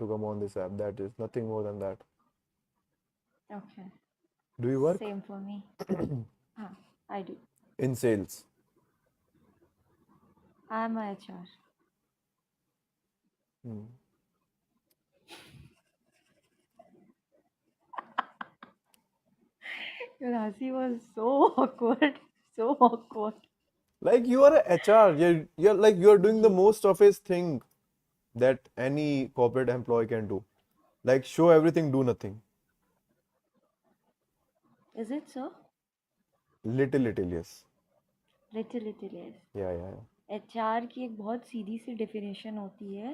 to come on this app. That is nothing more than that. Okay. Do you work Same for me. I do. in sales? I'm a HR. Hmm. Your hasi was so awkward. So awkward. Like you are a HR. You're like you're doing the G. most of his thing that any corporate employee can do. Like show everything, do nothing. Is it so? Little, little, yes. Little, little, yes. Yeah, yeah, HR की एक बहुत सीधी सी definition होती है,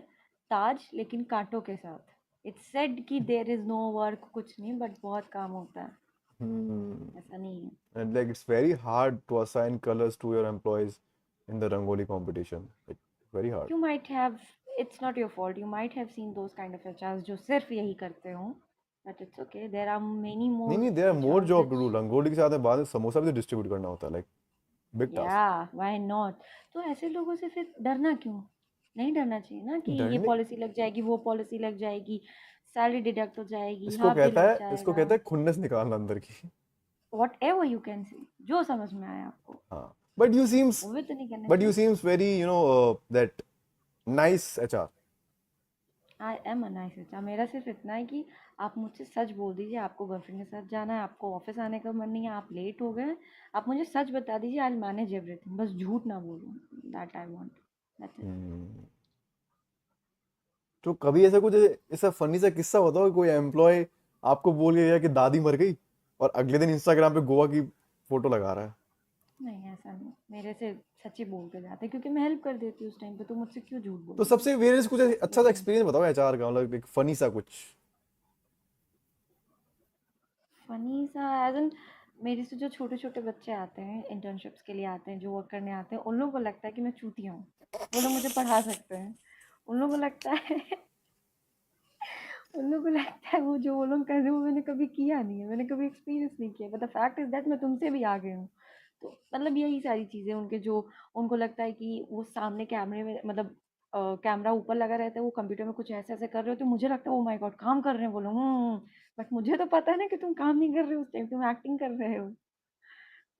ताज लेकिन कांटों के साथ। It's said कि देयर इज नो वर्क, कुछ नहीं, बट बहुत काम होता है। yeah. Hmm. ऐसा नहीं है। And like it's very hard to assign colors to your employees in the Rangoli competition. Like very hard. You might have, it's not your fault, you might have seen those kind of HRs जो सिर्फ यही करते हो, but it's okay, there are many नहीं more नहीं, there are more HRs job to which, do. Rangoli के साथ में बाद में समोसा भी तो डिस्ट्रीब्यूट करना होता है. Like big task. या व्हाई नॉट। तो ऐसे लोगों से फिर डरना क्यों? नहीं डरना चाहिए ना कि ये डरने पॉलिसी लग जाएगी, वो पॉलिसी लग जाएगी, सैलरी डिडक्ट हो जाएगी, इसको हाफ डे कहता लग है इसको जाएगा। कहता है खुन्नस निकालना अंदर की. What ever you can say, जो समझ में आए आपको, हाँ. But you seems वो भी तो नहीं करना but you चाहिए। seems very that nice HR. I am a nice HR. मेरा सिर्फ इतना है कि आप मुझसे सच बोल दीजिए, आपको गर्लफ्रेंड के साथ जाना है, आपको ऑफिस आने का मन नहीं है, आप लेट हो गए, आप मुझे सच बता दीजिए, आई विल मैनेज एवरीथिंग, बस झूठ ना बोलूं, that I want, that's it. Hmm. तो कभी ऐसा कुछ ऐसा फनी सा किस्सा बताओ कि कोई एम्प्लॉय आपको बोल के गया कि दादी मर गई और अगले दिन इंस्टाग्राम पे गोवा की फोटो लगा रहा है. नहीं ऐसा नहीं, मेरे से सच ही बोल के जाते हैं, क्योंकि मैं हेल्प कर देती हूँ उस टाइम पे, तो मुझसे क्यों झूठ तो बोलेंगे। सबसे वेरियस कुछ दैट्स द अच्छा सा थिंग। एक्सपीरियंस बताओ एचआर का, मतलब एक फनी सा कुछ. फनी सा एज़ एन, मेरे से जो छोटे-छोटे बच्चे आते हैं, इंटर्नशिप्स के लिए आते हैं, जो वर्क करने आते हैं, उन लोगों को लगता है कि मैं चूतिया हूँ। वो लोग मुझे पढ़ा सकते हैं। उन लोगों को लगता है उन लोगों को लगता है वो जो वो लोग कर रहे हैं वो मैंने कभी किया नहीं है, मैंने कभी एक्सपीरियंस नहीं किया। But the fact is that मैं तुमसे भी आगे हूँ। तो मतलब यही सारी चीज़ें उनके जो, उनको लगता है कि वो सामने कैमरे में, मतलब कैमरा ऊपर लगा रहता है, वो कंप्यूटर में कुछ ऐसे-ऐसे कर रहे हो, तो मुझे लगता है ओह माय गॉड! काम कर रहे हैं वो लोग, बट मुझे तो पता है ना कि तुम काम नहीं कर रहे हो उस टाइम, तुम एक्टिंग कर रहे हो।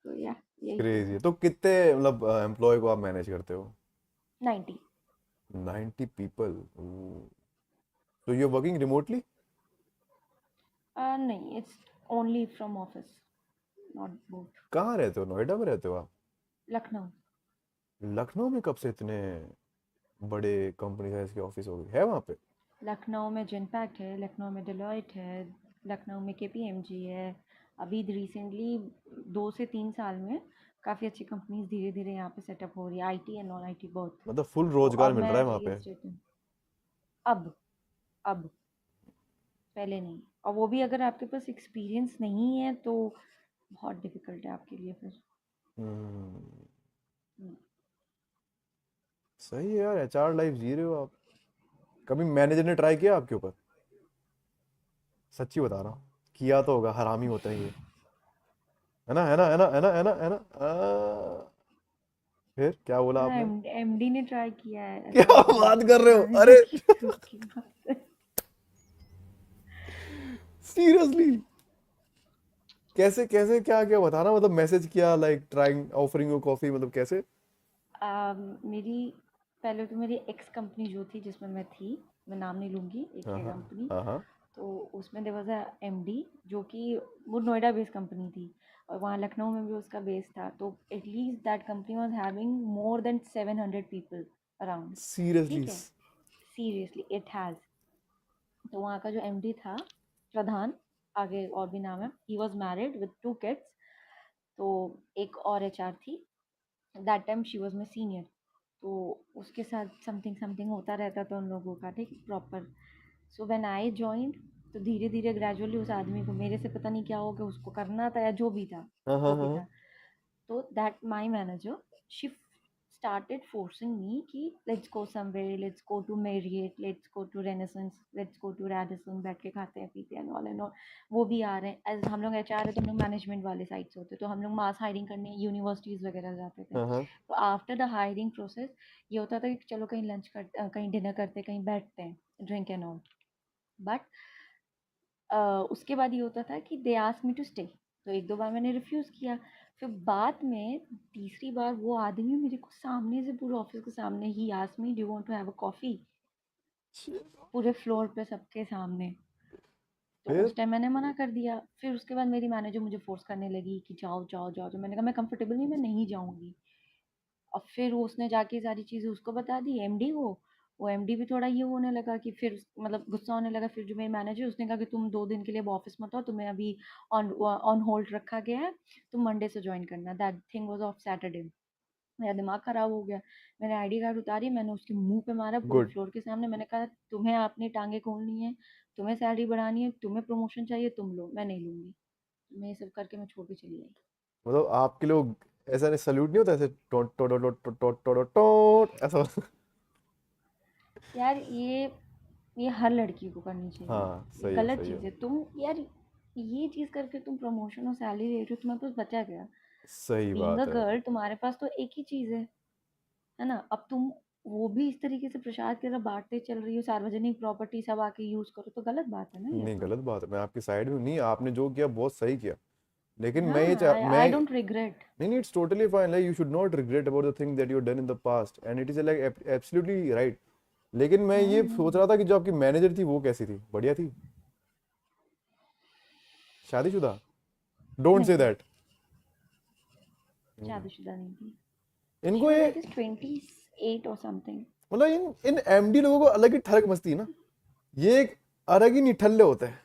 तो या यही चीज़ क्रेजी है. है। तो कितने मतलब एम्प्लॉय को आप मैनेज करते हो? 90। 90 पीपल. तो यू आर वर्किंग रिमोटली? नहीं, it's only from office, not both. कहाँ रहते हो, नोएडा में रहते हो आप? लखनऊ। लखनऊ में कब से इतने बड़े कंपनी साइज के ऑफिस हो गए है वहाँ पे? लखनऊ में जिनपैक्ट है, लखनऊ में डेलॉयट है, लखनऊ में केपीएमजी है। अभी रिसेंटली 2 से 3 साल में काफ़ी अच्छी कंपनीज धीरे धीरे यहाँ पे सेटअप हो रही है, IT and non IT both. मतलब फुल तो रोजगार अब मिल मैं रहा है वहाँ रियल पे? एस्टेट में, अब अब, पहले नहीं। और वो भी अगर आपके पास एक्सपीरियंस नहीं है तो बहुत डिफिकल्ट है आपके लिए फिर। हम्म. हम्म। सही है यार, एचआर लाइफ जी रहे हो आप. कभी मैनेजर ने ट्राई किया आपके ऊपर? सच्ची बता रहा हूँ. किया तो होगा, हरामी होता है ये. है ना, है ना, है ना, है ना, है ना, है ना. फिर क्या बोला हाँ, आपने? एमडी ने ट्राई किया है, ऐसा क्या नहीं है बात कि कर रहे हो, मैनेजर अरे! की दूर की बात है। सीरियसली? कैसे कैसे, क्या क्या बताना, मतलब मैसेज किया, like trying offering you coffee, मतलब कैसे? मेरी, पहले तो मेरी एक्स कंपनी जो थी जिसमें मैं थी, मैं नाम नहीं लूँगी, एक हाँ है हाँ. कंपनी, हाँ हाँ. तो उसमें देयर वाज़ अ एमडी, जो कि वो नोएडा बेस्ड कंपनी थी, और वहाँ लखनऊ में भी उसका बेस था, तो at least that company was having more than 700 people around. Seriously? ठीक है, सीरियसली इट हैज़। तो वहाँ का जो एमडी था, प्रधान, आगे और भी नाम है, he was married with 2 kids. तो एक और एचआर थी, that time she was my senior, तो उसके साथ समथिंग समथिंग होता रहता था उन लोगों का, ठीक, proper. So when I joined, तो धीरे धीरे ग्रेजुअली उस आदमी को मेरे से पता नहीं क्या हो गया, उसको करना था या जो भी था, हाँ हाँ जो भी हाँ. था। तो that my manager, she started forcing me कि let's go somewhere, let's go to Marriott, let's go to Renaissance, let's go to Radisson, बैठ के खाते हैं पीते हैं ऑल एंड ऑल। वो भी आ रहे हैं, एज हम लोग एचआर है तो हम लोग मैनेजमेंट वाले साइड से होते, तो हम लोग मास हायरिंग करने यूनिवर्सिटीज़ वगैरह जाते थे। हाँ हाँ. तो आफ्टर द हायरिंग प्रोसेस ये होता था कि चलो कहीं लंच कर, कहीं डिनर करते, कहीं बैठते हैं, ड्रिंक एंड ऑल। बट उसके बाद ये होता था कि they ask me to stay, तो एक दो बार मैंने रिफ्यूज़ किया। फिर बाद में तीसरी बार वो आदमी मेरे को सामने से, पूरे ऑफिस के सामने, he ask me do you want to have a coffee, पूरे फ्लोर पे सबके सामने। तो फिर उस टाइम मैंने मना कर दिया। फिर उसके बाद मेरी मैनेजर मुझे फोर्स करने लगी कि जाओ जाओ जाओ, तो मैंने कहा मैं कंफर्टेबल नहीं, मैं नहीं जाऊंगी। और फिर उसने जाके सारी चीज़ें उसको बता दी, एमडी को। वो एमडी भी थोड़ा ये होने लगा कि फिर मतलब गुस्सा होने लगा। फिर जो मेरी मैनेजर, उसने कहा कि तुम 2 दिन के लिए अब ऑफिस मत आओ, तुम्हें अभी ऑन ऑन होल्ड रखा गया है, तुम मंडे से ज्वाइन करना। That thing was of Saturday. मेरा दिमाग खराब हो गया। मैंने आईडी कार्ड उतारी, मैंने उसके मुंह पे मारा पूरे गुड। फ्लोर के सामने। मैंने कहा तुम्हें अपनी टांगे खोलनी है, तुम्हें सैलरी बढ़ानी है, तुम्हें प्रमोशन चाहिए, तुम लो, मैं नहीं लूंगी। मैं ये सब करके मैं छोड़ के चली आई। मतलब आपके लोग ऐसा नहीं, सल्यूट नहीं होता ऐसे टोट टोट टोट टोट टोट टोट टोट ऐसा? यार ये हर लड़की को करनी चाहिए। हाँ ये सही है, गलत सही है, चीज़ है। तुम यार ये चीज़ करके तुम प्रमोशन और सैलरी ले रहे हो, तुम्हारे पास बचा क्या? सही बीइंग अ बात है। गर्ल तुम्हारे पास तो एक ही चीज़ है ना? अब तुम वो भी इस तरीके से प्रसाद की तरह बांटते चल रही हो, सार्वजनिक प्रॉपर्टी सब आके यूज करो, तो गलत बात है ना ये नहीं तो। गलत बात है, मैं आपकी साइड में हूँ। नहीं, आपने जो किया बहुत सही किया, लेकिन मैं ये हाँ, चाह आई मैं डोंट रिग्रेट। नहीं नहीं, it's totally fine, like you should not regret about the thing that you done in the past and it is like absolutely right. लेकिन मैं ये सोच रहा था कि जो आपकी मैनेजर थी वो कैसी थी, बढ़िया थी? शादीशुदा? डोंट से नहीं, दैट। शादीशुदा नहीं थी। शी इनको वाज ये आई गेस 28 और समथिंग। मतलब इन एमडी लोगों को अलग ही ठरक मस्ती है ना, ये एक अलग ही निठल्ले होते हैं।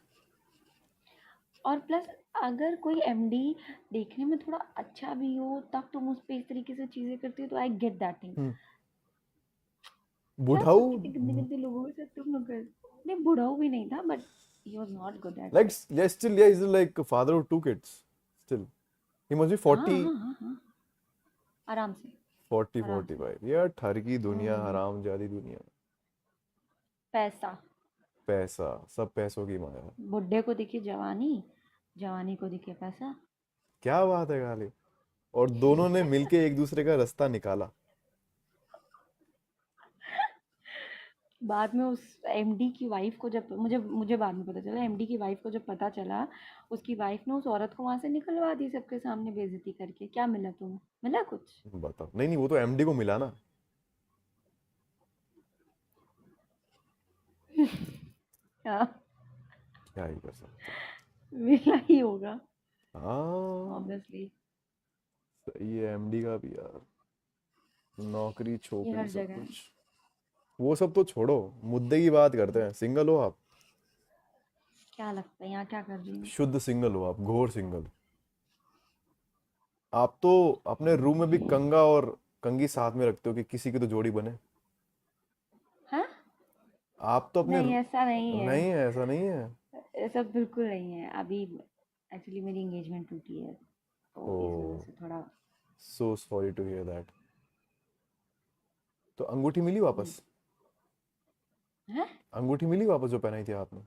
और प्लस अगर कोई एमडी देखने में थोड़ा अच्छा भी हो, तब तुम उस पे इस तरीके से चीजें करती हो, तो आई गेट दैट थिंग। हम्म, क्या बुढ़ाऊ। सोच के गंदे गंदे लोगों के साथ तुम लोग कर। नहीं, बुढ़ाऊ भी नहीं था, but he was not good at like it. yeah, still yeah, he's like a father of two kids still. He must be हाँ 40, हाँ हाँ हाँ, आराम से, 40 आराम से। 45 यार, ठर की दुनिया, हम्म। हराम जादी दुनिया। पैसा। पैसा, सब पैसों की माया है। बुड्ढे को दिखे जवानी, जवानी को दिखे पैसा। क्या बात है गाली। और दोनों ने मिलके एक दूसरे का रास्ता निकाला। बाद में उस एमडी की वाइफ को, जब मुझे मुझे बाद में पता चला, एमडी की वाइफ को जब पता चला, उसकी वाइफ ने उस औरत को वहां से निकलवा दी सबके सामने बेइज्जती करके। क्या मिला तुम्हें? मिला कुछ? बताओ, नहीं नहीं, वो तो एमडी को मिला ना। हाँ, क्या ही कर सकते हैं। मिला ही होगा, हाँ ऑब्वियसली। सही है, एमडी का भी यार, नौकरी ये छोकरी हर सब जगह है। कुछ। वो सब तो छोड़ो, मुद्दे की बात करते हैं। सिंगल हो आप? क्या लगता है यहाँ क्या कर रही हूँ? शुद्ध सिंगल हो आप, घोर सिंगल? आप तो अपने रूम में भी कंगा और कंगी साथ में रखते हो कि किसी की तो जोड़ी बने। हाँ, आप तो अपने नहीं ऐसा नहीं है। नहीं है, ऐसा नहीं है। ऐसा बिल्कुल नहीं है। अभी एक्चुअली मेरी एंगेजमेंट टूटी है, तो ओ, इस वजह से थोड़ा। So sorry to hear that. तो अंगूठी मिली वापस? है। अंगूठी मिली वापस जो पहनाई थी आपने?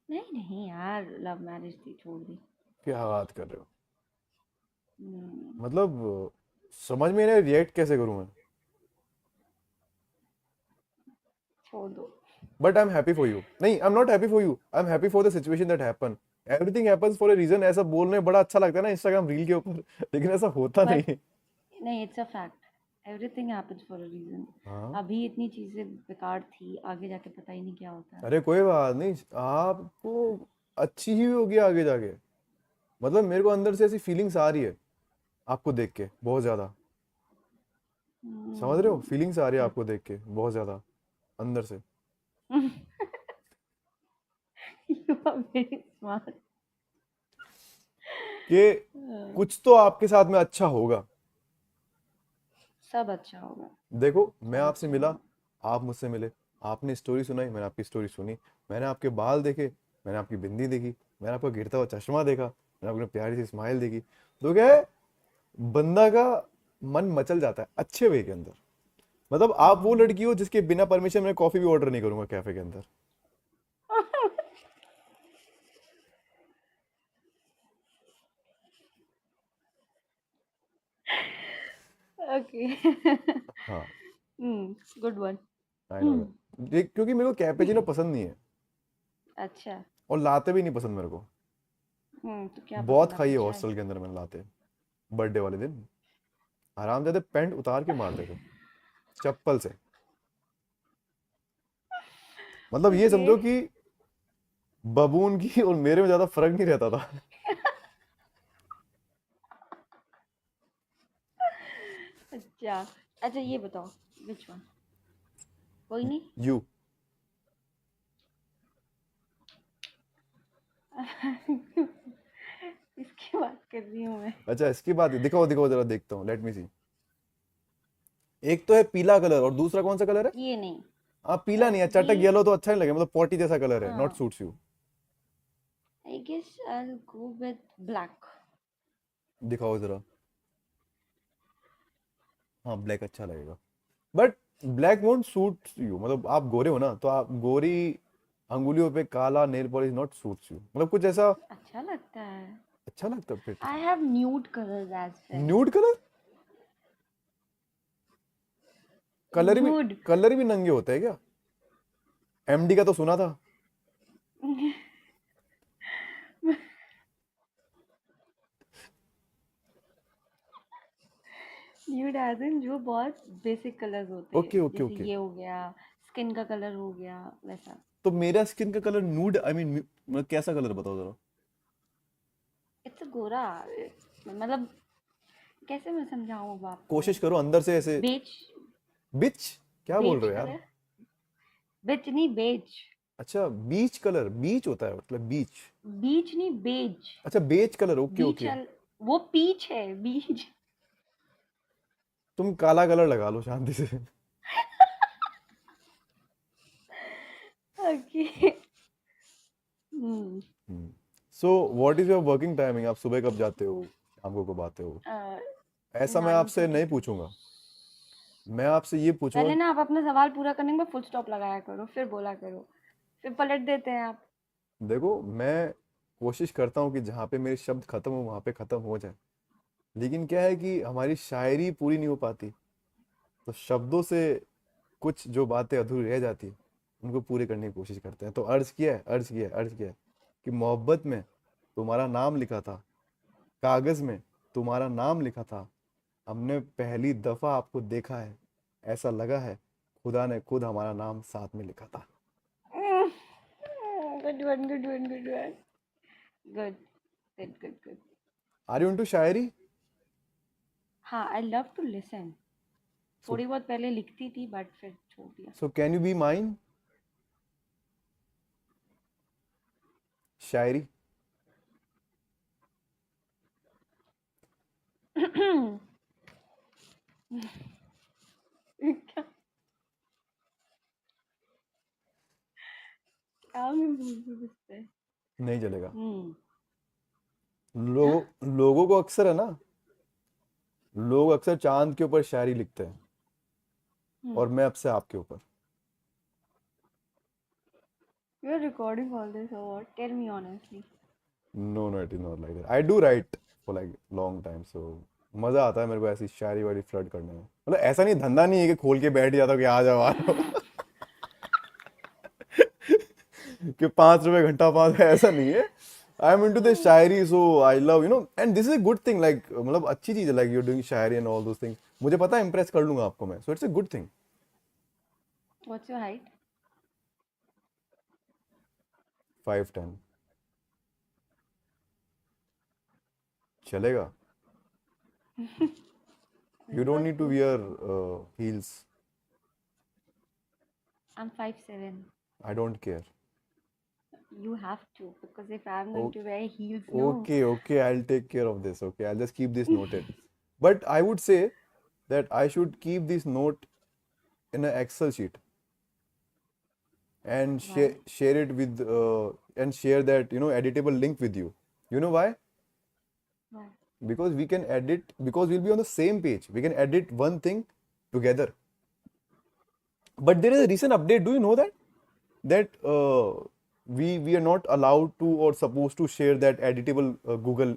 नहीं नहीं यार, लव मैरिज थी, छोड़ दी। क्या बात कर रहे हो? हम्म, मतलब समझ में नहीं, रिएक्ट कैसे करूं मैं। छोड़ दो। But I am happy for you. नहीं, I am not happy for you, I am happy for the situation that happen. Everything happens for a reason, ऐसा बोलने में बड़ा अच्छा लगता है ना इंस्टाग्राम रील के ऊपर, लेकिन ऐसा होता नहीं बट है। नहीं, it's a fact. Everything happens for a reason. हाँ, अभी इतनी चीजें बेकार थी, आगे जाके पता ही नहीं क्या होता है। अरे कोई बात नहीं, आपको अच्छी ही होगी आगे जाके। मतलब मेरे को अंदर से ऐसी फीलिंग्स आ रही है आपको देख के बहुत ज्यादा। समझ रहे हो, फीलिंग्स आ रही है आपको देख के बहुत ज्यादा अंदर से, यू आर वेरी स्मार्ट। कि कुछ तो आपके साथ में अच्छा होगा। सब अच्छा होगा। देखो, मैं सब आपसे अच्छा मिला, होगा। आप मुझसे मिले, आपने स्टोरी सुनाई, मैंने आपकी स्टोरी सुनी, मैंने आपके बाल देखे, मैंने आपकी बिंदी देखी, मैंने आपका गिरता हुआ चश्मा देखा, मैंने आपकी प्यारी सी स्माइल देखी। तो क्या है, बंदा का मन मचल जाता है अच्छे वे के अंदर। मतलब आप वो हम्म। लड़की हो जिसके बिना परमिशन मैं कॉफी भी ऑर्डर नहीं करूंगा कैफे के अंदर। ओके। हाँ, good one. I know that, क्योंकि मेरे को कैपेचिनो पसंद नहीं है। अच्छा। और लाते भी नहीं पसंद मेरे को। तो क्या बहुत पसंद खाई आपको, है चाय? हॉस्टल के अंदर मैंने लाते, बर्थडे वाले दिन हरामजादे पैंट उतार के मारते थे चप्पल से। मतलब ये ओके। समझो कि बबून की और मेरे में ज्यादा फर्क नहीं रहता था। अच्छा। अच्छा, ये बताओ, विच वन? कोई नहीं। यू। इसकी बात कर रही हूँ मैं। अच्छा इसकी बात है, दिखाओ दिखाओ जरा देखता हूँ, लेट मी सी। एक तो है पीला कलर और दूसरा कौन सा कलर है? ये नहीं। हाँ पीला नहीं है, चटक ये, येलो तो अच्छा नहीं लगे, मतलब पॉटी जैसा कलर है, नॉट हाँ, suits you. I guess I go with black. दिखाओ जरा। हाँ ब्लैक अच्छा लगेगा, but black won't suit you, मतलब आप गोरे हो ना, तो आप गोरी अंगुलियों पे काला nail polish not suits you, मतलब कुछ ऐसा अच्छा लगता है। अच्छा लगता fit. I have nude colours as well. Nude colour? Nude. Colour भी नंगे होते हैं क्या? एमडी का तो सुना था। न्यूड एज इन जो बहुत बेसिक कलर्स होते हैं, ओके ओके जैसे ओके। ये हो गया, स्किन का कलर हो गया, वैसा। तो मेरा स्किन का कलर नूड, आई मीन मतलब कैसा कलर बताओ जरा। इट्स गोरा, मतलब कैसे मैं समझाऊँ अब आपको? कोशिश करो अंदर से ऐसे। बेज। बिच? क्या बोल बेज रहे हो यार? कलर। बेज नहीं, बेज। अच्छा बीच कलर, बीच होता है मतलब बीच। बीच नहीं, बेज। अच्छा बेज कलर, ओके बीच ओके। वो पीच है, बीज। तुम काला कलर लगा लो शांति से। Okay. Hmm. So what is your working timing? आप सुबह कब जाते हो, शाम को कब आते हो? ऐसा मैं 9 to आपसे नहीं 6। पूछूंगा, मैं आपसे ये पूछूंगा। पहले ना आप अपना सवाल पूरा करने में फुल स्टॉप लगाया करो, फिर बोला करो, फिर पलट देते हैं आप। देखो मैं कोशिश करता हूँ कि जहाँ पे मेरे शब्द खत्म हो वहाँ पे खत्म हो जाए, लेकिन क्या है कि हमारी शायरी पूरी नहीं हो पाती, तो शब्दों से कुछ जो बातें अधूरी रह जाती है उनको पूरी करने की कोशिश करते हैं। तो अर्ज किया है कि मोहब्बत में तुम्हारा नाम लिखा था, कागज में तुम्हारा नाम लिखा था, हमने पहली दफा आपको देखा है, ऐसा लगा है खुदा ने खुद हमारा नाम साथ में लिखा था। Good one, good one, good one. Good, good, good, good. Are you into shayari? हाँ, I love to listen. So थोड़ी बहुत पहले लिखती थी, बट फिर छोड़ दिया। So can you be mine? शायरी। क्या? क्या मैं बोलूं इस पे? नहीं चलेगा। हम्म। हाँ? लोगों को अक्सर है ना, लोग अक्सर चांद के ऊपर शायरी लिखते हैं, हम्म। और मैं अब से आपके ऊपर। You're recording all this or what? Tell me honestly. No no it is not like that, I do write for like long time, so मजा आता है मेरे को ऐसी शायरी वाली फ्लर्ट करने में। मतलब ऐसा नहीं, धंधा नहीं है कि खोल के बैठ जाता हूँ कि आ जाओ आ जाओ। कि 5 रुपए घंटा पास है, ऐसा नहीं है। I am into the shayari, so I love and this is a good thing, like मतलब अच्छी चीज है, like you are doing shayari and all those things. मुझे पता है इम्प्रेस कर लूंगा आपको मैं, so it's a good thing. What's your height? 5'10"। चलेगा। You don't Good, need to good, wear good. Heels. I'm 5'7". I don't care. You have to, because if I'm going to wear heels, no. Okay, okay, I'll take care of this. Okay, I'll just keep this noted. But I would say that I should keep this note in an Excel sheet and Why? share it with and share that editable link with you. You know why? Why? Because we can edit, because we'll be on the same page. We can edit one thing together. But there is a recent update. Do you know that? That we are not allowed to or supposed to share that editable Google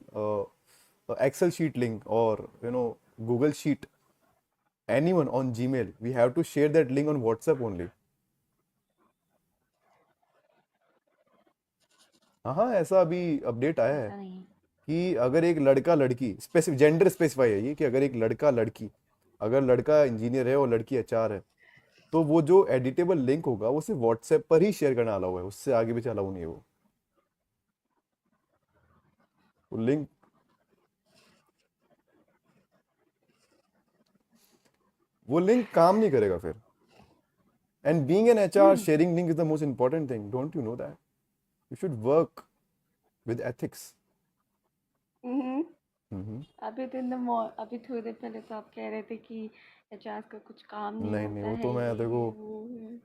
Excel sheet link, or Google Sheet, anyone on Gmail. We have to share that link on WhatsApp only. हाँ हाँ, ऐसा अभी update आया है ऐसा नहीं है। कि अगर एक लड़का लड़की, स्पेसिफिक जेंडर स्पेसिफाई है ये, कि अगर एक लड़का लड़की, अगर लड़का इंजीनियर है और लड़की एचआर है, तो वो जो एडिटेबल लिंक होगा वो सिर्फ व्हाट्सएप पर ही शेयर करना अलाउ है, उससे आगे भी अलाउ नहीं है वो लिंक। वो लिंक काम नहीं करेगा फिर। And being an HR, hmm. Sharing link is the most important thing, don't you know that? You should work with ethics. Hmm. Hmm. अभी थोड़ी देर पहले तो आप कह रहे थे कि एचआर का कुछ काम नहीं नहीं नहीं, होता वो है, तो मैं देखो, ये वो है।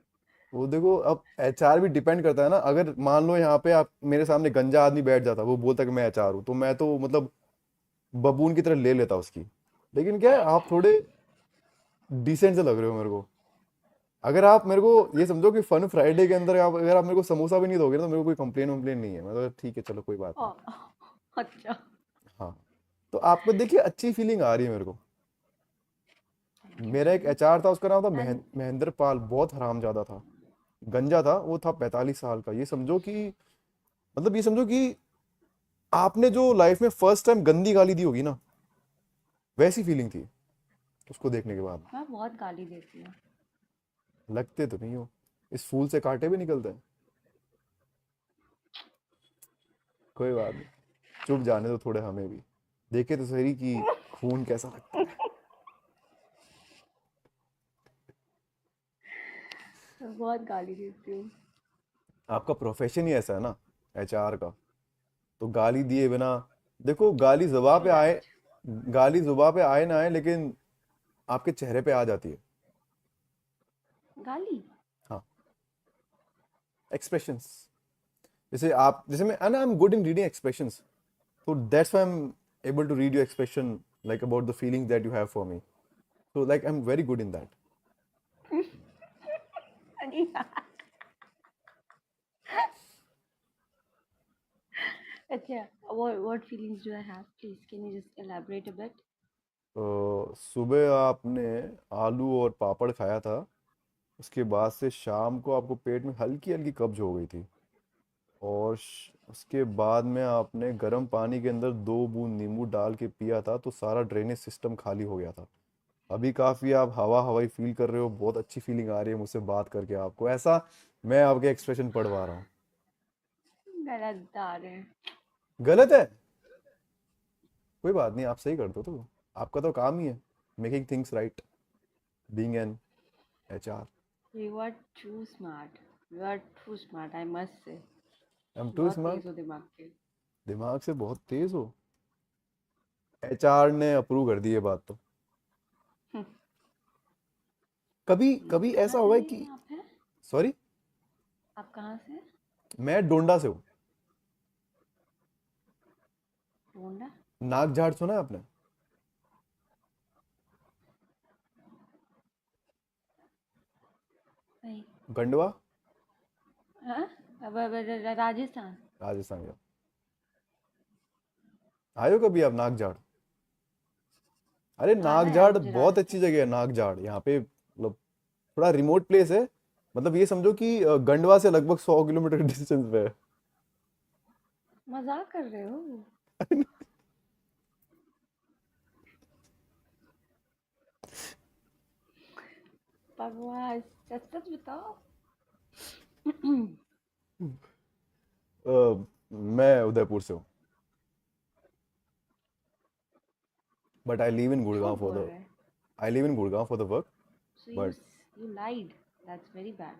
वो देखो अब एचआर भी डिपेंड करता है ना। अगर मान लो यहाँ पे आप मेरे सामने गंजा आदमी बैठ जाता, वो बोलता कि मैं एचआर हूँ, तो मैं तो मतलब बबून की तरह ले लेता उसकी। लेकिन क्या है, आप थोड़े डिसेंट से लग रहे हो मेरे को। अगर आप मेरे को ये समझो कि फन फ्राइडे के अंदर आप, अगर आप मेरे को समोसा भी नहीं दोगे ना, तो मेरे को कोई कंप्लेन वम्प्लेन नहीं है, मतलब ठीक है चलो कोई बात नहीं। ओ, अच्छा। हाँ, तो आपको देखिए अच्छी फीलिंग आ रही है मेरे को। थैंक यू मेरा सो एक मच। एचआर था, उसका नाम था एंड महेंद्र पाल, बहुत हरामजादा था। गंजा था, वो था 45 साल का। ये समझो कि, मतलब ये समझो कि आपने जो लाइफ में फर्स्ट टाइम गंदी गाली दी होगी ना, वैसी फीलिंग थी उसको देखने के बाद। मैं बहुत गाली देती हूँ। लगते तो नहीं हो, इस फूल से कांटे भी निकलते हैं। कोई बात नहीं, चुप जाने दो थोड़े हमें भी, देखे तो सही कि खून कैसा लगता है। मैं बहुत गाली देती हूँ। आपका प्रोफेशन ही ऐसा है ना, एचआर का, तो गाली दिए बिना, देखो गाली जुबान ट्रू पे आए, दैट। गाली जुबान पे आए ना आए, लेकिन आपके चेहरे पे आ जाती है। गाली। हाँ, एक्सप्रेशंस। जैसे आप, जैसे मैं, I am good in reading expressions, so that's why I'm able to read your expression, like about the feelings that you have for me. So like I'm very good in that. अरे यार। अच्छा, what feelings do I have? Please, can you just elaborate a bit? तो सुबह आपने आलू और पापड़ खाया था, उसके बाद से शाम को आपको पेट में हल्की हल्की कब्ज हो गई थी, और उसके बाद में आपने गर्म पानी के अंदर 2 बूंद नींबू डाल के पिया था, तो सारा ड्रेनेज सिस्टम खाली हो गया था। अभी काफ़ी आप हवा हवाई फील कर रहे हो, बहुत अच्छी फीलिंग आ रही है मुझसे बात करके आपको, ऐसा मैं आपके एक्सप्रेशन पढ़ पा रहा हूँ। गलत बता रहे हैं। गलत है, कोई बात नहीं, आप सही कर दो तो, आपका तो काम ही है making things right, being an HR. You are too smart. You are too smart, I must say. I am too बहुत तेज स्मार्ट? हो दिमाग के। दिमाग से बहुत तेज हो? एचआर ने अप्रूव कर दी ये बात तो। हम्म। कभी कभी कहाँ ऐसा से हुआ है नहीं कि, आप हैं? सॉरी, आप कहाँ से हैं? मैं डोंडा से हूँ। ढूंढा? नागझाड़ सुना है आपने? नहीं। गंडवा, हाँ? राजस्थान। राजस्थान का। आए हो कभी आप नागझाड़? अरे आना है नागझाड़ मुझे बहुत अच्छी राजस्थान। जगह है, नागझाड़ यहाँ पे मतलब थोड़ा रिमोट प्लेस है। मतलब ये समझो कि गंडवा से लगभग 100 किलोमीटर डिस्टेंस पे है। मजाक कर रहे हो? बकवास। सच सच बताओ। मैं उदयपुर से हूँ, but I live in Gurgaon झूठ फॉर बोल द, रहे हैं। I live in Gurgaon for the work. So बट you lied. That's very bad.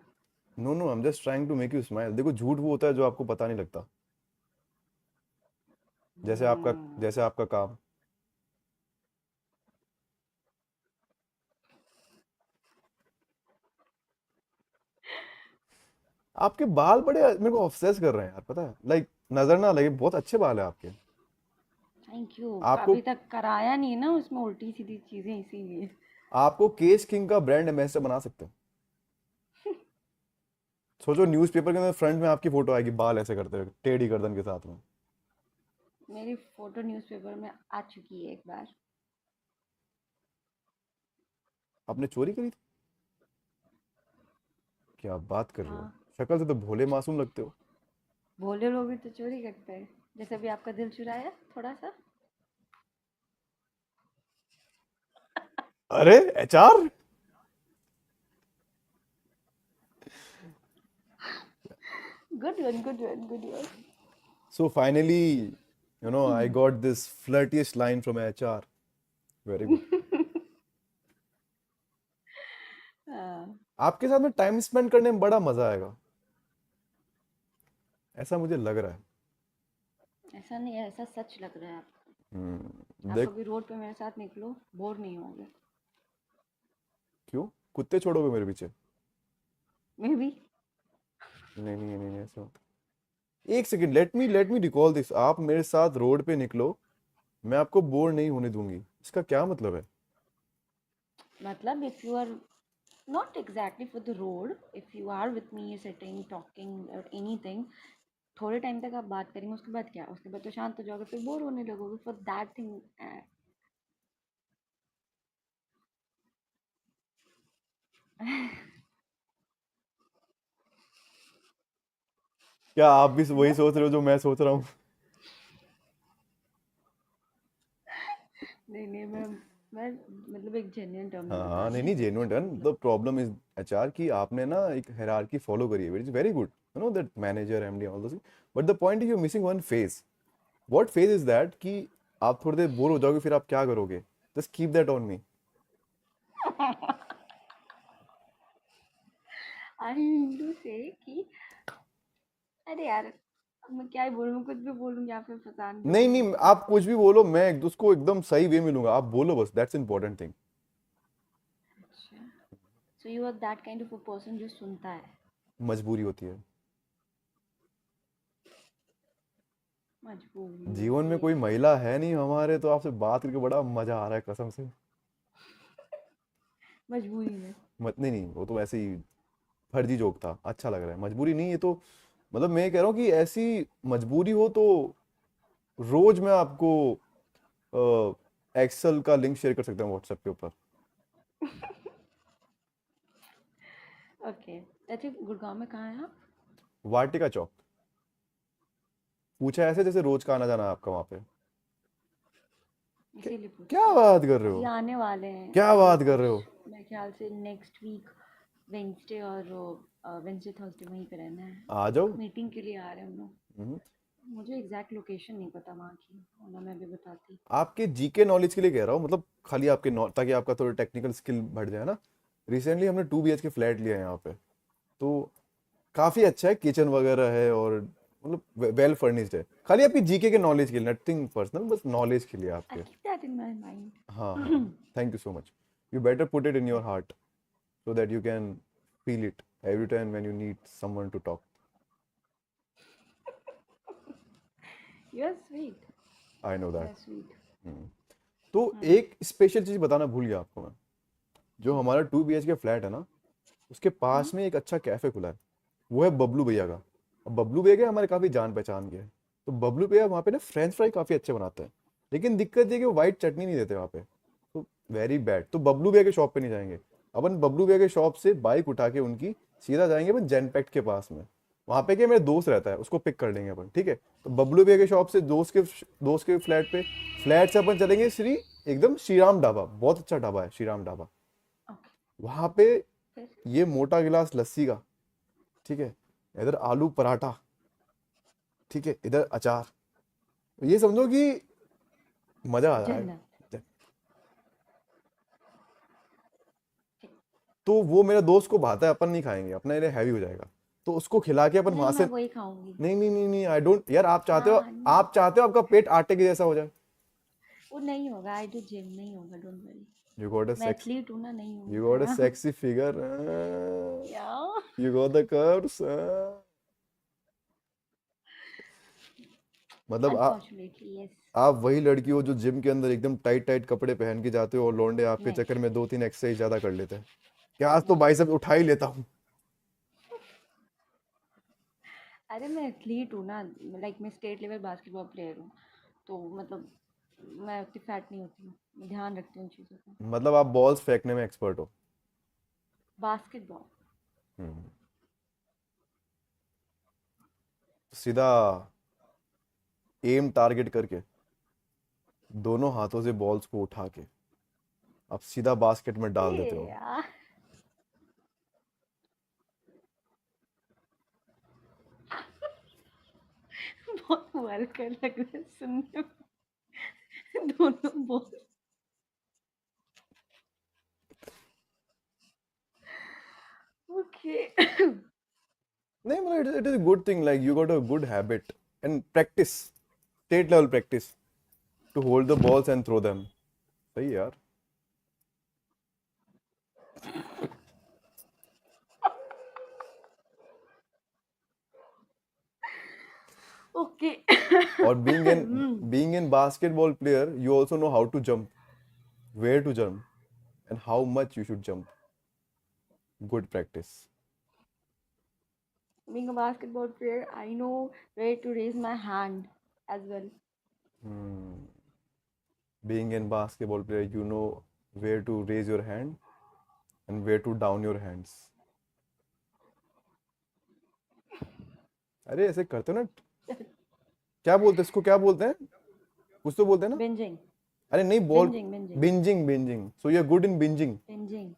No no, I am just trying to make you smile. देखो झूठ वो होता है जो आपको पता नहीं लगता, Hmm. जैसे आपका काम। आपके बाल बड़े मेरे को ऑब्सेस कर रहे हैं यार, पता है, लाइक नजर ना लगे, बहुत अच्छे बाल है आपके। Thank you. आपको अभी तक कराया नहीं ना उसमें उल्टी सीधी चीजें, इसीलिए। आपको केस किंग का ब्रांड एम्बेसडर बना सकते हैं। सोचो न्यूज़पेपर के अंदर फ्रंट में आपकी फोटो आएगी बाल ऐसे करते हुए टेढ़ी गर्दन के साथ में। मेरी फोटो न्यूज़पेपर में आ चुकी है एक बार। आपने चोरी करी थी? क्या बात कर रहे हो, हाँ। शक्ल से तो भोले मासूम लगते हो। भोले लोग भी तो चोरी करते हैं, जैसे भी आपका दिल चुराया थोड़ा सा। अरे HR. Good one, good one, good one. So finally, I got this flirtiest line from HR. Very good. हाँ, आपके साथ में टाइम स्पेंड करने में बड़ा मजा आएगा, ऐसा मुझे लग रहा है। ऐसा नहीं है, ऐसा सच लग रहा है आपको। आप देख। कभी रोड पे मेरे साथ निकलो, बोर नहीं होगे। क्यों? कुत्ते छोड़ोगे मेरे पीछे? May be. नहीं नहीं नहीं नहीं, ऐसा मत। एक second, let me recall this. आप मेरे साथ रोड पे निकलो, मैं आपको बोर नहीं होने दूंगी, इसका क्या मतलब है? मतलब if you are not exactly for the road, if you are with me sitting talking or anything, थोड़े टाइम तक आप बात करेंगे, उसके बाद क्या, उसके बाद तो शांत हो जाओगे, फिर बोर होने लगोगे फॉर दैट थिंग। क्या आप भी वही बस। सोच रहे हो जो मैं सोच रहा हूँ? नहीं नहीं, मैं मतलब एक जेन्युइन टर्म में हाँ बता हाँ, रही नहीं हूँ। नहीं, genuine turn. The problem is HR कि आपने ना एक हायरार्की फॉलो करी है, which is very good, that manager, MD, all those. But the point is you missing one phase. What phase is that कि आप थोड़ी देर बोर हो जाओगे, फिर आप क्या करोगे? Just keep that on me. I mean to say कि अरे यार, अब मैं क्या ही बोलूँ, कुछ भी बोलूँगी आप फिर फंसा नहीं दोगे मेरे नहीं, को। आप कुछ भी बोलो, मैं उसको एकदम सही वे में लूंगा। आप बोलो बस, दैट्स इंपॉर्टेंट थिंग। अच्छा, so you are that kind of a person जो सुनता है। मजबूरी होती है। मजबूरी जीवन होती में कोई है। महिला है नहीं हमारे, तो आपसे बात करके बड़ा मजा आ रहा है, कसम से। मजबूरी में। मत, नहीं नहीं, वो तो ऐसे ही फर्जी जोक था, अच्छा लग रहा है। मजबूरी नहीं, ये तो मतलब मैं ये कह रहा हूँ कि ऐसी मजबूरी हो तो रोज मैं आपको एक्सेल का लिंक शेयर कर सकता हूँ व्हाट्सएप के ऊपर। ओके। अच्छा, गुड़गांव में कहाँ है आप? वाटिका चौक। पूछा ऐसे जैसे रोज का आना जाना है आपका वहां पे। क्या, इसीलिए पूछ क्या रही बात कर हूँ। रहे अभी हो? आने वाले हैं क्या अभी बात कर रहे कुछ, हो? मेरे ख्याल से नेक्स्ट वीक वेंसडे और वेंसडे थर्सडे वहीं पे रहना है। आ एक जाओ। मीटिंग के लिए आ रहे हैं हम लोग। हम्म। मुझे एग्जैक्ट लोकेशन नहीं पता वहाँ की, वरना मैं भी बताती। आपके जीके नॉलेज के लिए कह रहा हूँ, मतलब खाली आपके ताकि आपका थोड़ा टेक्निकल स्किल बढ़ जाए ना। रिसेंटली हमने 2 BHK फ्लैट लिया है यहाँ पे, तो काफी अच्छा है, किचन वगैरह है और मतलब वेल फर्निश्ड है। खाली आपकी जीके के नॉलेज के लिए, नथिंग पर्सनल, बस नॉलेज के लिए आई आपके। Keep that in my mind. हाँ हाँ हाँ, thank you so much. You better put it in your heart so that you can feel it every time when you need someone to talk. You are sweet. I know you that. Are sweet. Hmm. तो एक special चीज बताना भूल गया आपको मैं। जो जी। हमारा 2 BHK फ्लैट है ना, उसके हम्म। पास में एक अच्छा कैफे खुला है। वो है बबलू भैया का। अब बबलू भैया के हमारे काफी जान पहचान के हैं। तो बबलू भैया वहाँ पे ना फ्रेंच फ्राई काफी अच्छे बनाते हैं। लेकिन दिक्कत ये है कि वो व्हाइट चटनी नहीं देते वहाँ पे। तो वेरी बैड। तो बबलू भैया के शॉप पे नहीं जाएंगे। अपन बबलू भैया के शॉप से बाइक उठा के उनकी सीधा जाएंगे अपन जनपैक्ट के पास में। वहाँ पे क्या, मेरे दोस्त रहता है, उसको पिक कर लेंगे अपन, ठीक है? तो बबलू भैया के शॉप से दोस्त के फ्लैट पे, फ्लैट से अपन चलेंगे एकदम श्री राम ढाबा। बहुत अच्छा ढाबा है श्री राम ढाबा। ओके। वहाँ पे फिर ये मोटा गिलास लस्सी का, ठीक है, इधर आलू पराठा, ठीक है, इधर अचार। ये समझो कि मजा आ जन्नत। जाएगा। तो वो मेरे दोस्त को भाता है, अपन नहीं खाएंगे, अपना ये हैवी हो जाएगा। तो उसको खिला के अपन नहीं, वहां मैं से। वही खाऊंगी। नहीं नहीं नहीं नहीं, आई डोंट यार, आप चाहते हो, हाँ नहीं, आपका पेट आटे के जैसा हो जाए। वो नहीं होगा। आई डू जिम, नहीं होगा, डोंट वरी। यू गॉट अ मैं सेक्स एथलीट हूँ ना, नहीं यू गॉट अ होगा। सेक्सी फिगर, या यू गॉट द कर्व्स। मतलब अनफॉर्चुनेटली यस। आप वही लड़की हो जो जिम के अंदर एकदम टाइट टाइट कपड़े पहन के जाते हो और लौंडे आपके नहीं। चक्कर में 2-3 एक्सरसाइज ज्यादा कर लेते हैं। क्या आज तो नहीं। बाइसेप उठा ही लेता हूँ। अरे मैं एथलीट हूँ ना, लाइक मैं स्टेट लेवल बास्केटबॉल प्लेयर हूँ, तो मतलब मैं उतनी फैट नहीं होती हूँ, मैं ध्यान रखती हूँ उन चीज़ों का। मतलब आप बॉल्स फेंकने में एक्सपर्ट हो। बास्केटबॉल। हम्म। सीधा एम टारगेट करके दोनों हाथों से बॉल्स को उठा के आप सीधा बास्केट में डाल देते हो। यार बहुत वल्गर लग रहा है सुनने में। दोनों बहुत ओके। नहीं मतलब it is a good thing, like you got a good habit and practice, state level practice to hold the balls and throw them. सही है यार। ओके। और being in basketball player you also know how to jump, where to jump and how much you should jump. Good practice. Being a basketball player, I know where to raise my hand as well. Being in basketball player you know where to raise your hand and where to down your hands. अरे ऐसे करते हो ना, क्या बोलते हैं इसको, क्या बोलते हैं, कुछ तो बोलते हैं ना। Binging, अरे नहीं ball, binging, binging, binging so you are good in binging, binging.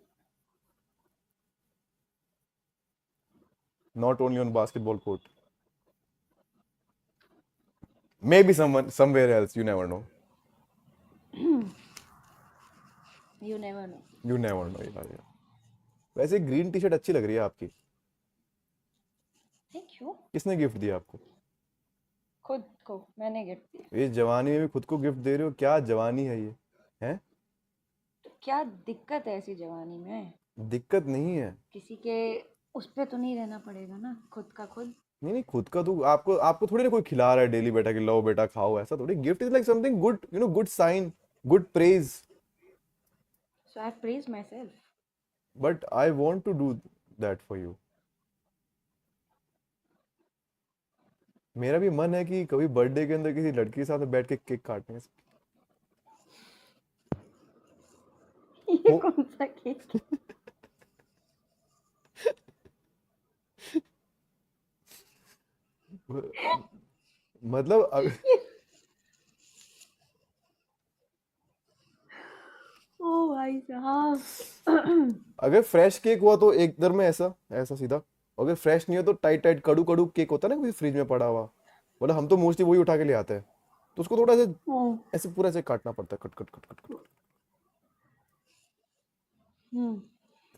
not only on basketball court, maybe someone somewhere else, you never know. You never know. You never know यार। वैसे ग्रीन टी शर्ट अच्छी लग रही है आपकी, Thank you. किसने gift दिया आपको? खुद को मैंने गिफ्ट दिया। ये जवानी में भी खुद को गिफ्ट दे रहे हो, क्या जवानी है ये, हैं? तो क्या दिक्कत है ऐसी जवानी में? दिक्कत नहीं है। किसी के उस पे तो नहीं रहना पड़ेगा ना, खुद का खुद। नहीं नहीं, खुद का तो आपको आपको थोड़ी ना कोई खिला रहा है डेली बेटा कि लो बेटा खाओ, ऐसा थोड़ी। Gift is like something good, you know, good sign, good praise. So I praise myself. But I want to do that for you. मेरा भी मन है कि कभी बर्थडे के अंदर किसी लड़की के साथ बैठ के केक काटने का। ये हो कौन सा केक? मतलब ओ भाई साहब। अगर फ्रेश केक हुआ तो एक दर में ऐसा ऐसा सीधा, अगर फ्रेश नहीं हो तो टाइट टाइट कड़ू कड़ू केक होता है ना, कोई फ्रिज में पड़ा हुआ, मतलब हम तो मोस्टली वही उठा के ले आते हैं, तो उसको थोड़ा सा हम्म। ऐसे पूरा ऐसे काटना पड़ता है, cut cut cut cut cut.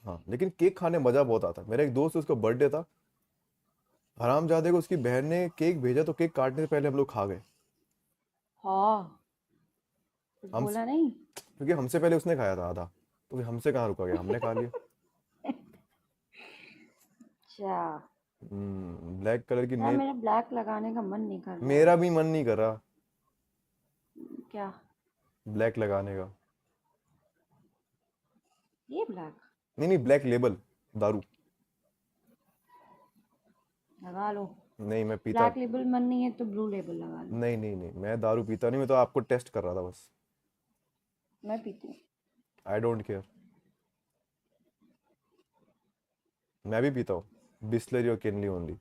हाँ लेकिन केक खाने मजा बहुत आता है। मेरा एक दोस्त है, उसका बर्थडे था, हरामजादे को उसकी बहन ने केक भेजा तो केक काटने से पहले हम लोग खा गए। हाँ, कुछ हम, बोला नहीं? क्योंकि हमसे पहले उसने खाया था आधा, तो फिर हमसे कहाँ रुका गया, हमने खा लिया। अच्छा। ब्लैक कलर की यार नेल, मेरा ब्लैक लगाने का मन नहीं कर रहा है। मेरा भी मन नहीं कर रहा क्या? ब्लैक लगाने का। ये ब्लैक नहीं नहीं, ब्लैक लेबल दारू। लगा लो। नहीं मैं पीता, ब्लैक लेबल मन नहीं है तो ब्लू लेबल लगा लो। नहीं नहीं नहीं, मैं दारू पीता नहीं, मैं तो आपको टेस्ट कर रहा था बस। मैं पीती हूँ। आई डोंट केयर, मैं भी पीता हूँ बिस्लरी और किनली ओनली।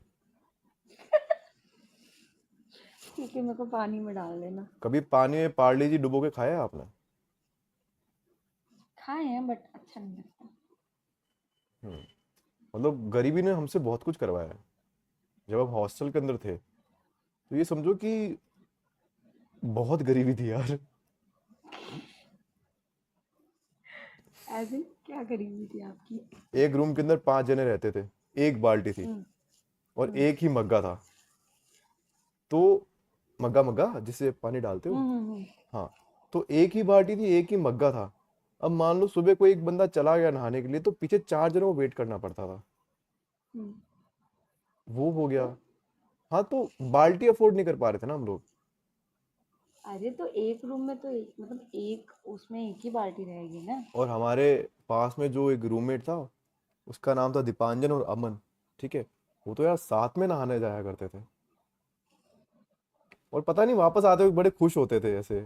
ठीक है, मेरे को पानी में डाल देना। कभी पानी में पार्ले जी डुबो के खाया है आपने? खाए हैं बट अच्छा नहीं लगता। मतलब गरीबी ने हमसे बहुत कुछ करवाया है। जब आप हॉस्टल के अंदर थे तो ये समझो कि बहुत गरीबी थी यार। ऐसे क्या गरीबी थी आपकी? एक रूम के अंदर 5 जने रहते थे, एक बाल्टी थी हम्म। और एक ही मग्गा था, तो मग्गा मग्गा जिससे पानी डालते हो, हम्म। हाँ, तो एक ही बाल्टी थी, एक ही मग्गा था। अब मान लो सुबह कोई एक बंदा चला गया नहाने के लिए तो पीछे 4 जनों को वेट करना पड़ता था, हम्म। वो हो गया। तो हाँ तो बाल्टी अफोर्ड नहीं कर पा रहे थे ना हम लोग। अरे तो एक रूम में तो एक मतलब एक उसमें एक ही बाल्टी रहेगी ना। और हमारे पास में जो एक रूममेट था, उसका नाम था दीपांजन और अमन, ठीक है, वो तो यार साथ में नहाने जाया करते थे, और पता नहीं वापस आते हुए बड़े खुश होते थे, ऐसे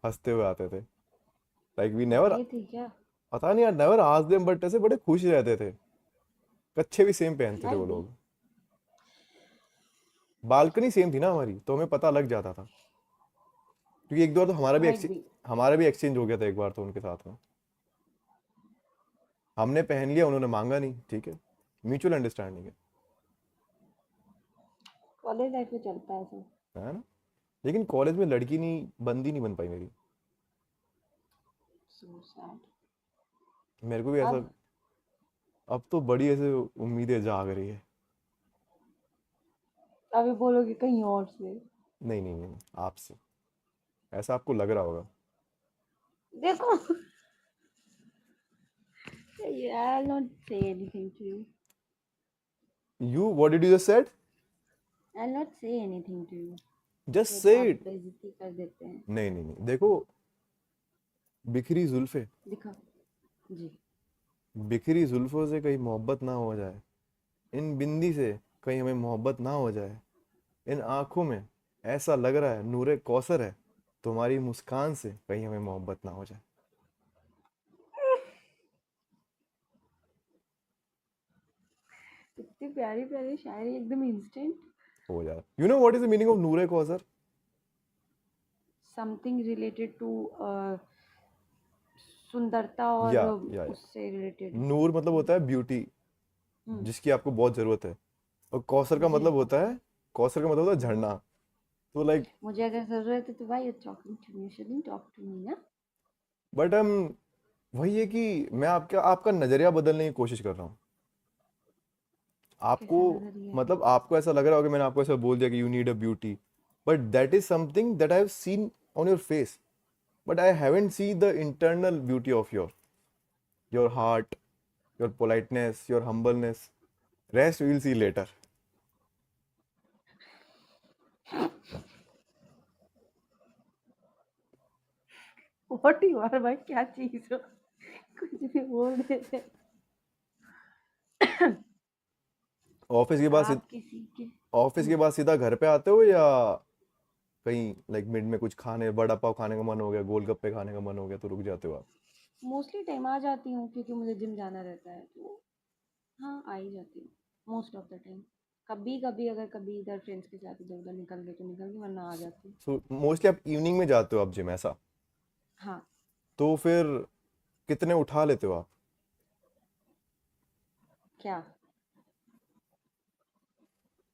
हंसते हुए आते थे, लाइक वी नेवर, गए थे क्या? पता नहीं यार, नेवर आस्क देम, बट ऐसे बड़े खुश रहते थे। कच्छे भी सेम पहनते थे यार वो लोग। बालकनी सेम थी ना हमारी, तो हमें पता लग जाता था, क्योंकि एक दो बार तो माइट बी। हमारा भी एक्सचेंज हो गया था एक बार तो उनके साथ में। हमने पहन लिया, उन्होंने मांगा नहीं, ठीक है, म्यूचुअल अंडरस्टैंडिंग कॉलेज लाइफ में चलता है सब। है ना। लेकिन कॉलेज में लड़की नहीं, बंदी नहीं बन पाई मेरी। So sad. मेरे को भी ऐसा, अब अब तो बड़ी ऐसे उम्मीदें जाग रही है। अभी बोलोगे कहीं और से। नहीं नहीं नहीं, आपसे, ऐसा आपको लग रहा होगा। देखो, I'll not say anything to you. You what did you just said? I'll not say anything to you. Just फिर से आप इट। बेइज्जती कर देते हैं। नहीं नहीं नहीं, देखो, बिखरी जुल्फे, दिखा जी। बिखरी जुल्फों से कहीं मोहब्बत ना हो जाए, इन बिंदी से कहीं हमें मोहब्बत ना हो जाए, इन आंखों में ऐसा लग रहा है नूरे कौसर है, तुम्हारी मुस्कान से कहीं हमें मोहब्बत ना हो जाए। इतनी प्यारी प्यारी शायरी एकदम इंस्टेंट। हो जाए। You know what is the meaning of नूरे कौसर? समथिंग रिलेटेड टू सुंदरता और या उससे रिलेटेड। नूर मतलब होता है ब्यूटी, हम्म। जिसकी आपको बहुत जरूरत है। और कौसर का मुझे मतलब होता है, कौसर का मतलब होता है झरना। तो लाइक, मुझे अगर जरूरत है तो भाई you talking to me, shouldn't talk to me ना। बट हम, वही है कि मैं आपका आपका नजरिया बदलने की कोशिश कर रहा हूँ। आपको, कैसा नजरिया है? मतलब आपको ऐसा लग रहा होगा, मैंने आपको ऐसा बोल दिया कि you need a beauty, but that is something that I have seen on your face, but I haven't see the internal beauty of your heart, your politeness, your humbleness. Rest will see later. What you are भाई, क्या चीज हो? कुछ भी बोल देते। Office के बाद आप किसी के ऑफिस के बाद सीधा घर पे आते हो, या कहीं लाइक मिड में कुछ खाने, वड़ा पाव खाने का मन हो गया, गोलगप्पे खाने का मन हो गया, तो रुक जाते हो आप? मोस्टली टाइम आ जाती हूँ क्योंकि मुझे जिम जाना रहता है, तो हाँ आ ही जाती हूँ मोस्ट ऑफ द टाइम। कभी कभी अगर कभी इधर फ्रेंड्स के साथ इधर उधर निकल गई तो निकल गई, वरना आ जाती हूँ। सो मोस्टली आप इवनिंग में जाते हो आप जिम, ऐसा? हाँ। तो फिर कितने उठा लेते हो आप? क्या?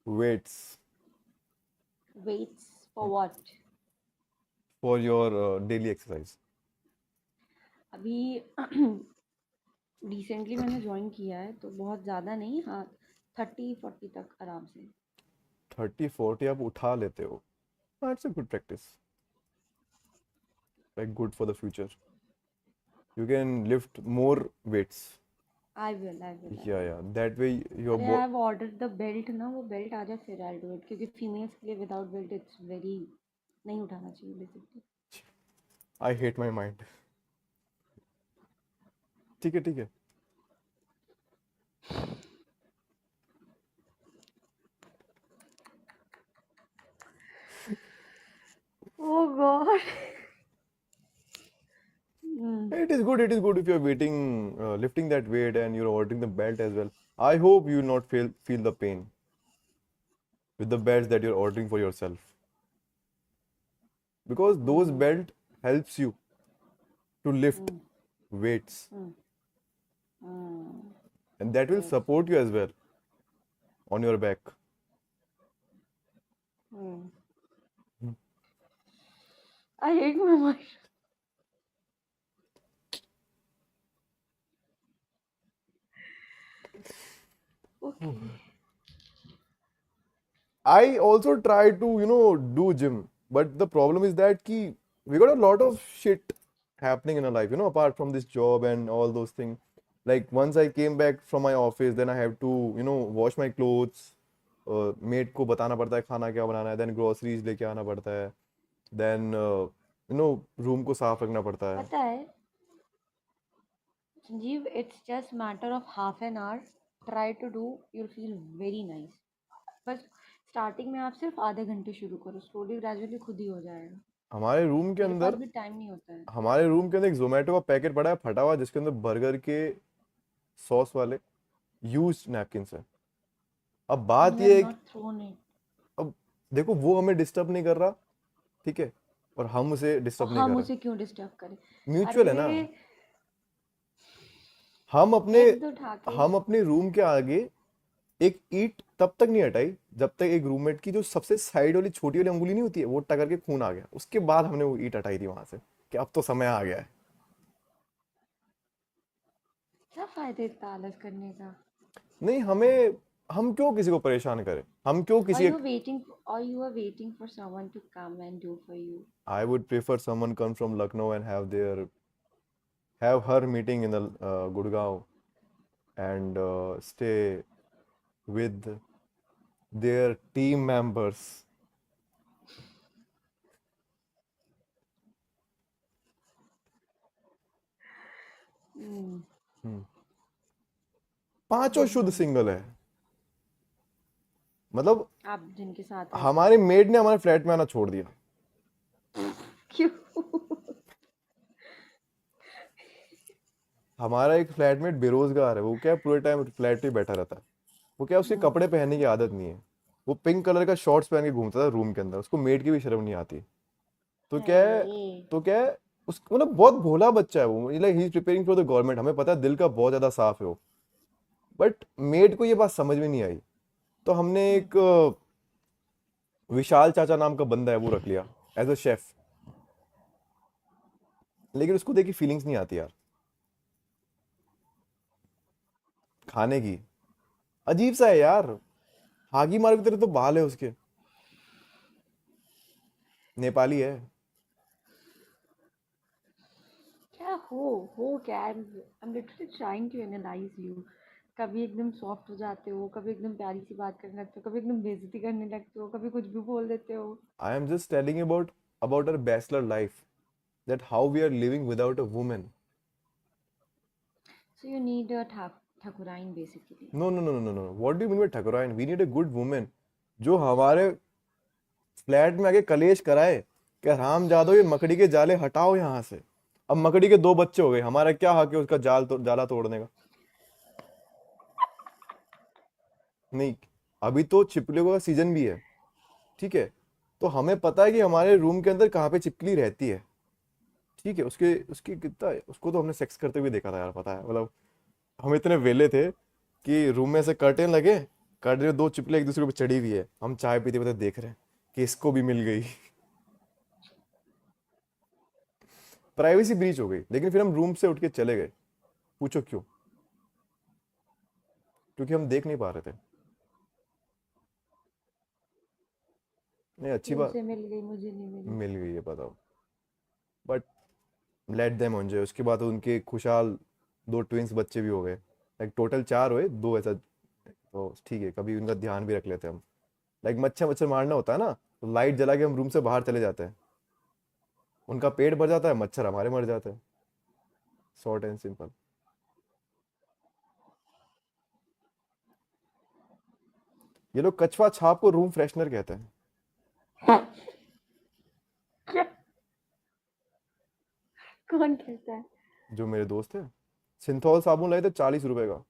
Weights weights for what? For your daily exercise. अभी रिसेंटली मैंने ज्वाइन किया है तो बहुत ज़्यादा नहीं, हाँ 30-40 तक आराम से। 30-40 आप उठा लेते हो? That's a good practice, like good for the future, you can lift more weights. या I will. That way your अरे I have order the belt ना, वो बेल्ट आ जाए फिर आई डू इट, क्योंकि फीमेल्स के लिए विदाउट बेल्ट इट्स वेरी, नहीं उठाना चाहिए basically. I hate my mind. ठीक है ठीक है। Oh god. It is good if you're waiting, lifting that weight and you're ordering the belt as well. I hope you not feel the pain with the belts that you're ordering for yourself, because those belt helps you to lift weights, and that will yes. support you as well on your back. I hate my mind. Okay. I also try to, do gym, but the problem is that we got a lot of shit happening in our life, apart from this job and all those things. Like once I came back from my office, then I have to, wash my clothes. Made को बताना पड़ता है खाना क्या बनाना है, then groceries लेके आना पड़ता है, देन रूम को साफ रखना पड़ता है। पता है Sanjeev, it's just matter of half an hour, try to do, you'll feel very nice. बस स्टार्टिंग में आप सिर्फ आधे घंटे शुरू करो, स्लोली ग्रेजुअली खुद ही हो जाएगा। हमारे रूम के मेरे पास अंदर भी टाइम नहीं होता है। हमारे रूम के अंदर एक जोमेटो का पैकेट पड़ा है फटा हुआ, जिसके अंदर बर्गर के सॉस वाले यूज्ड नैपकिन है। अब एंड बात यू हैव ये है नॉट थ्रोन इट। अब देखो वो हमें डिस्टर्ब नहीं कर रहा, ठीक है, और हम उसे और डिस्टर्ब नहीं हम कर रहे। उसे क्यों डिस्टर्ब करें? म्यूचुअल है ना। अरे हम अपने हेड उठा के। हम अपने रूम के आगे एक ईंट तब तक नहीं हटाई जब तक एक रूममेट की जो सबसे साइड वाली छोटी वाली अंगुली नहीं होती है वो टकर के खून आ गया, उसके बाद हमने वो ईंट हटाई थी वहां से कि अब तो समय आ गया है। क्या फायदा इतना आलस करने का? नहीं हमें, हम क्यों किसी को परेशान करें, हम क्यों Or किसी you एक, are waiting, or you are waiting for someone to come and do for you. I would prefer someone come from Lucknow and have her meeting in the Gurgaon and stay with their team members. Hmm. हम्म, पांचों शुद्ध हम्म। Single है। मतलब आप जिनके साथ रहते हो। हमारे मेड ने हमारे फ्लैट में आना छोड़ दिया। क्यों? हमारा एक फ्लैटमेट बेरोजगार है, वो क्या है, पूरे टाइम फ्लैट पे बैठा रहता है। वो क्या है, उसके हाँ। कपड़े पहनने की आदत नहीं है। वो पिंक कलर का शॉर्ट्स पहन के घूमता था रूम के अंदर, उसको मेड की भी शर्म नहीं आती। तो क्या है, अरे। तो क्या है, उस मतलब बहुत भोला बच्चा है वो, like he is preparing for the government, हमें पता है दिल का बहुत ज्यादा साफ है वो। बट मेड को ये बात समझ में नहीं आई। तो हमने हम्म। एक विशाल चाचा नाम का बंदा है वो रख लिया एज अ शेफ। लेकिन उसको देखी फीलिंग्स नहीं आती यार खाने की। अजीब सा है यार। हागी मार की तरह तो बाल है उसके। नेपाली है। क्या हो क्या? I'm literally trying to analyze you. कभी एकदम सॉफ्ट हो जाते हो, कभी एकदम प्यारी सी बात करने लगते हो, कभी एकदम बेइज्जती करने लगते हो, कभी कुछ भी बोल देते हो। I am just telling about our bachelor life, that how we are living without a women. So you need a Thakurine basically. No no no no no, what do you mean by Thakurain, we need a good women जो हमारे flat में आके कलेश कराए कि राम जादव ये मकड़ी के जाले हटाओ यहाँ से। अब मकड़ी के दो बच्चे हो गए, हमारा क्या हक है उसका जाला तोड़ने का। नहीं, अभी तो छिपकलियों का सीजन भी है, ठीक है, तो हमें पता है कि हमारे रूम के अंदर कहाँ पे छिपकली रहती है, ठीक है, उसके उसकी कितना है, उसको तो हमने सेक्स करते हुए देखा था यार, पता है, मतलब हम इतने वेले थे कि रूम में से कर्टेन लगे, कर्टेन में दो छिपकली एक दूसरे पे चढ़ी हुई है, हम चाय पीते पीते देख रहे हैं कि इसको भी मिल गई। प्राइवेसी ब्रीच हो गई, लेकिन फिर हम रूम से उठ के चले गए। पूछो क्यों? क्योंकि हम देख नहीं पा रहे थे। नहीं अच्छी कि बात, उसे मिल गई, मुझे नहीं मिली। मिल गई है बताओ, बट लेट देम एंजॉय। उसके बाद तो उनके खुशहाल दो ट्विंस बच्चे भी हो गए, लाइक टोटल चार हुए, दो ऐसा, तो ठीक है, कभी उनका ध्यान भी रख लेते हैं हम। लाइक मच्छर मच्छर मारना होता है ना, तो लाइट जला के हम रूम से बाहर चले जाते हैं, उनका पेट भर जाता है, मच्छर हमारे मर जाते हैं। Short and simple. ये लोग कछुआ छाप को रूम फ्रेशनर कहते हैं। क्या? कौन कहता है? जो मेरे दोस्त है, सिंथॉल साबुन लाए थे 40 रुपए का।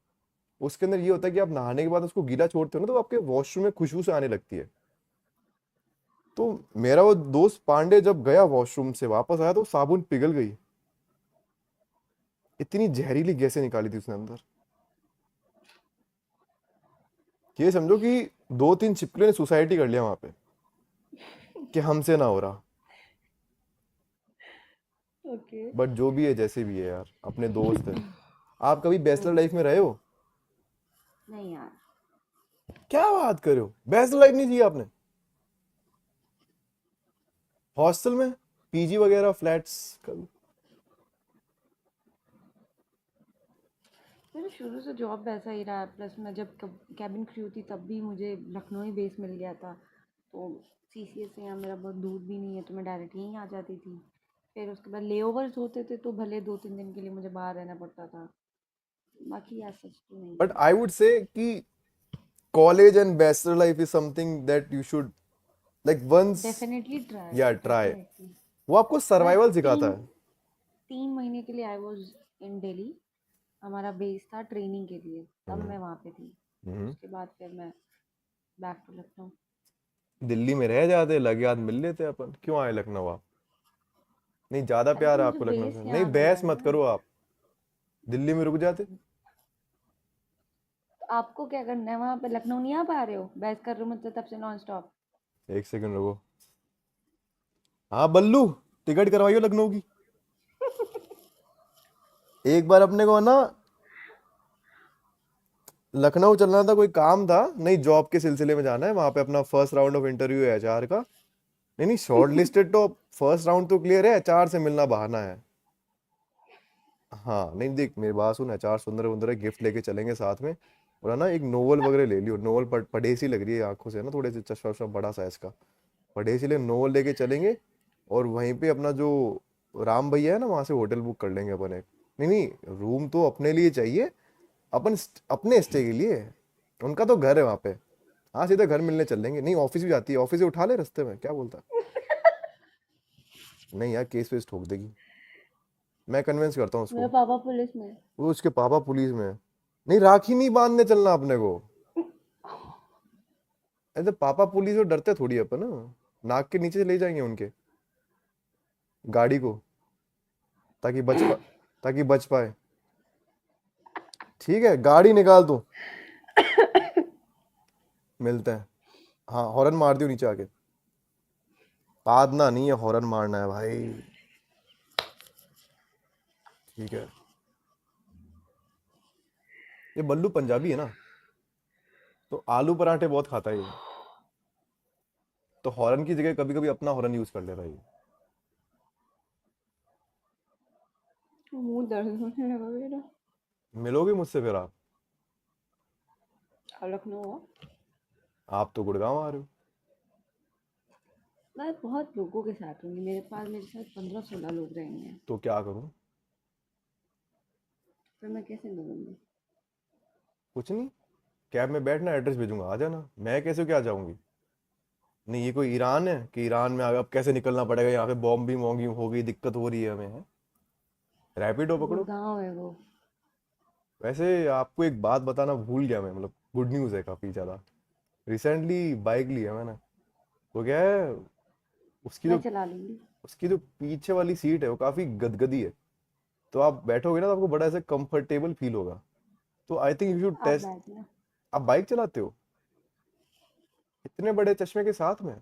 उसके अंदर ये होता है कि आप नहाने के बाद उसको गीला छोड़ते हो ना, तो आपके वॉशरूम में खुशबू से आने लगती है। तो मेरा वो दोस्त पांडे जब गया वॉशरूम से वापस आया तो साबुन पिघल गई, इतनी जहरीली गैसें निकाली थी उसने अंदर। ये समझो कि दो तीन छिपकलियों ने सुसाइटी कर लिया वहां पे कि हमसे ना हो रहा। ओके। बट जो भी है जैसे भी है यार, अपने दोस्त है। आप कभी बैचलर लाइफ में रहे हो? नहीं यार। क्या बात कर रहे हो, बैचलर लाइफ नहीं जी आपने? हॉस्टल में, पीजी वगैरह, फ्लैट्स कभी? मेरा शुरू से जॉब वैसा ही रहा है, प्लस मैं जब कैबिन क्रू थी तब भी मुझे लखनऊ ही बेस मिल गया था। तो सीसीएस से यहाँ मेरा बहुत दूर भी नहीं है, तो मैं डायरेक्ट यहीं आ जाती थी। फिर उसके बाद लेओवर्स होते थे तो भले 2-3 दिन के लिए मुझे बाहर रहना पड़ता था। बाकी ऐसा सच तो नहीं बट था। आई वुड से कि college and bachelor life is something that you should like once, definitely try, या ट्राई। डेफिनेटली। वो आपको मैं सर्वाइवल सिखाता तीन है। 3 महीने के लिए आई वॉज इन दिल्ली। हमारा बेस था ट्रेनिंग के लिए, तब हम्म। मैं वहाँ पे थी। हम्म। उसके बाद फिर मैं बैक टू लखनऊ। दिल्ली में रह जाते, लगे हाथ मिल लेते अपन, क्यों आए लखनऊ आप? नहीं, ज्यादा अरे प्यार तो है मुझे आपको लखनऊ बेस से, नहीं यहाँ मिला बहस है मत ना। करो आप, दिल्ली में रुक जाते। तो आपको क्या करना है वहां पे? लखनऊ नहीं आ पा रहे हो? बहस कर रहे हो मुझसे तब से नॉन स्टॉप। एक सेकंड रुको। हाँ बल्लू, टिकट करवाइयो लखनऊ की। एक बार अपने को ना लखनऊ चलना था, कोई काम था, नहीं जॉब के सिलसिले में जाना है वहां पे, अपना फर्स्ट राउंड ऑफ इंटरव्यू है एचआर का। नहीं नहीं, शॉर्ट लिस्टेड तो, फर्स्ट राउंड तो क्लियर है, एचआर से मिलना बहाना है। हाँ नहीं देख, मेरी बात सुन, एचआर सुंदर वुंदर है, गिफ्ट लेके चलेंगे साथ में। और है ना, एक नोवेल वगैरह ले लियो, नोवेल पढ़े सी लग रही है आंखों से ना, थोड़े से चश्मा वश्मा बड़ा सा इसका, पढ़े सी ले, नोवेल लेके चलेंगे। और वहीं पे अपना जो राम भैया है ना, वहां से होटल बुक कर लेंगे अपन एक। नहीं नहीं, रूम तो अपने लिए चाहिए, अपने स्टे के लिए, उनका तो घर है वहां पे। हाँ सीधे घर मिलने चल लेंगे, नहीं ऑफिस भी जाती है, ऑफिस से उठा ले रास्ते में, क्या बोलता है? नहीं यार, केस वेस ठोक देगी, मैं कन्विंस करता हूँ मेरे उसको। पापा पुलिस में है। वो उसके पापा पुलिस में है। नहीं, राखी नहीं बांधने चलना अपने को, ऐसे पापा पुलिस और डरते थोड़ी अपन ना, नाक के नीचे से ले जाएंगे उनके गाड़ी को, ताकि ताकि बच पाए। ठीक है, गाड़ी निकाल तू, मिलते हैं। हाँ हॉर्न मार दियो नीचे आके, पादना नहीं है, हॉर्न मारना है भाई। ठीक है। ये बल्लू पंजाबी है ना, तो आलू पराठे बहुत खाता है ये, तो हॉर्न की जगह कभी कभी अपना हॉर्न यूज कर लेता है ये। मुंह दर्द होने लगा मेरा। मिलोगे मुझसे फिर आप? लखनऊ हो? आप तो गुड़गांव आ रहे हो। मैं बहुत लोगों के साथ हूँगी, मेरे पास मेरे साथ 15-16 लोग रहेंगे। तो क्या करूं? फिर मैं कैसे मिलूंगी? कुछ नहीं, कैब में बैठना, एड्रेस भेजूंगा, आ जाना, मैं कैसे क्या जाऊंगी? नहीं ये कोई ईरान है कि ईरान में अब कैसे निकलना पड़ेगा, यहाँ पे बॉम्ब भी मोंगी हो गई, दिक्कत हो रही है हमें, है? रैपिडो पकड़ो। गुड़गांव है वो। वैसे आपको एक बात बताना भूल गया मैं, मतलब गुड न्यूज़ है काफ़ी ज़्यादा, रिसेंटली बाइक ली है मैंने। वो क्या है, उसकी मैं जो चला लूंगी। उसकी जो पीछे वाली सीट है वो काफ़ी गदगदी है, तो आप बैठोगे ना तो आपको बड़ा ऐसे कंफर्टेबल फील होगा, तो आई थिंक यू शुड आप टेस्ट। बैठना। आप बाइक चलाते हो इतने बड़े चश्मे के साथ में,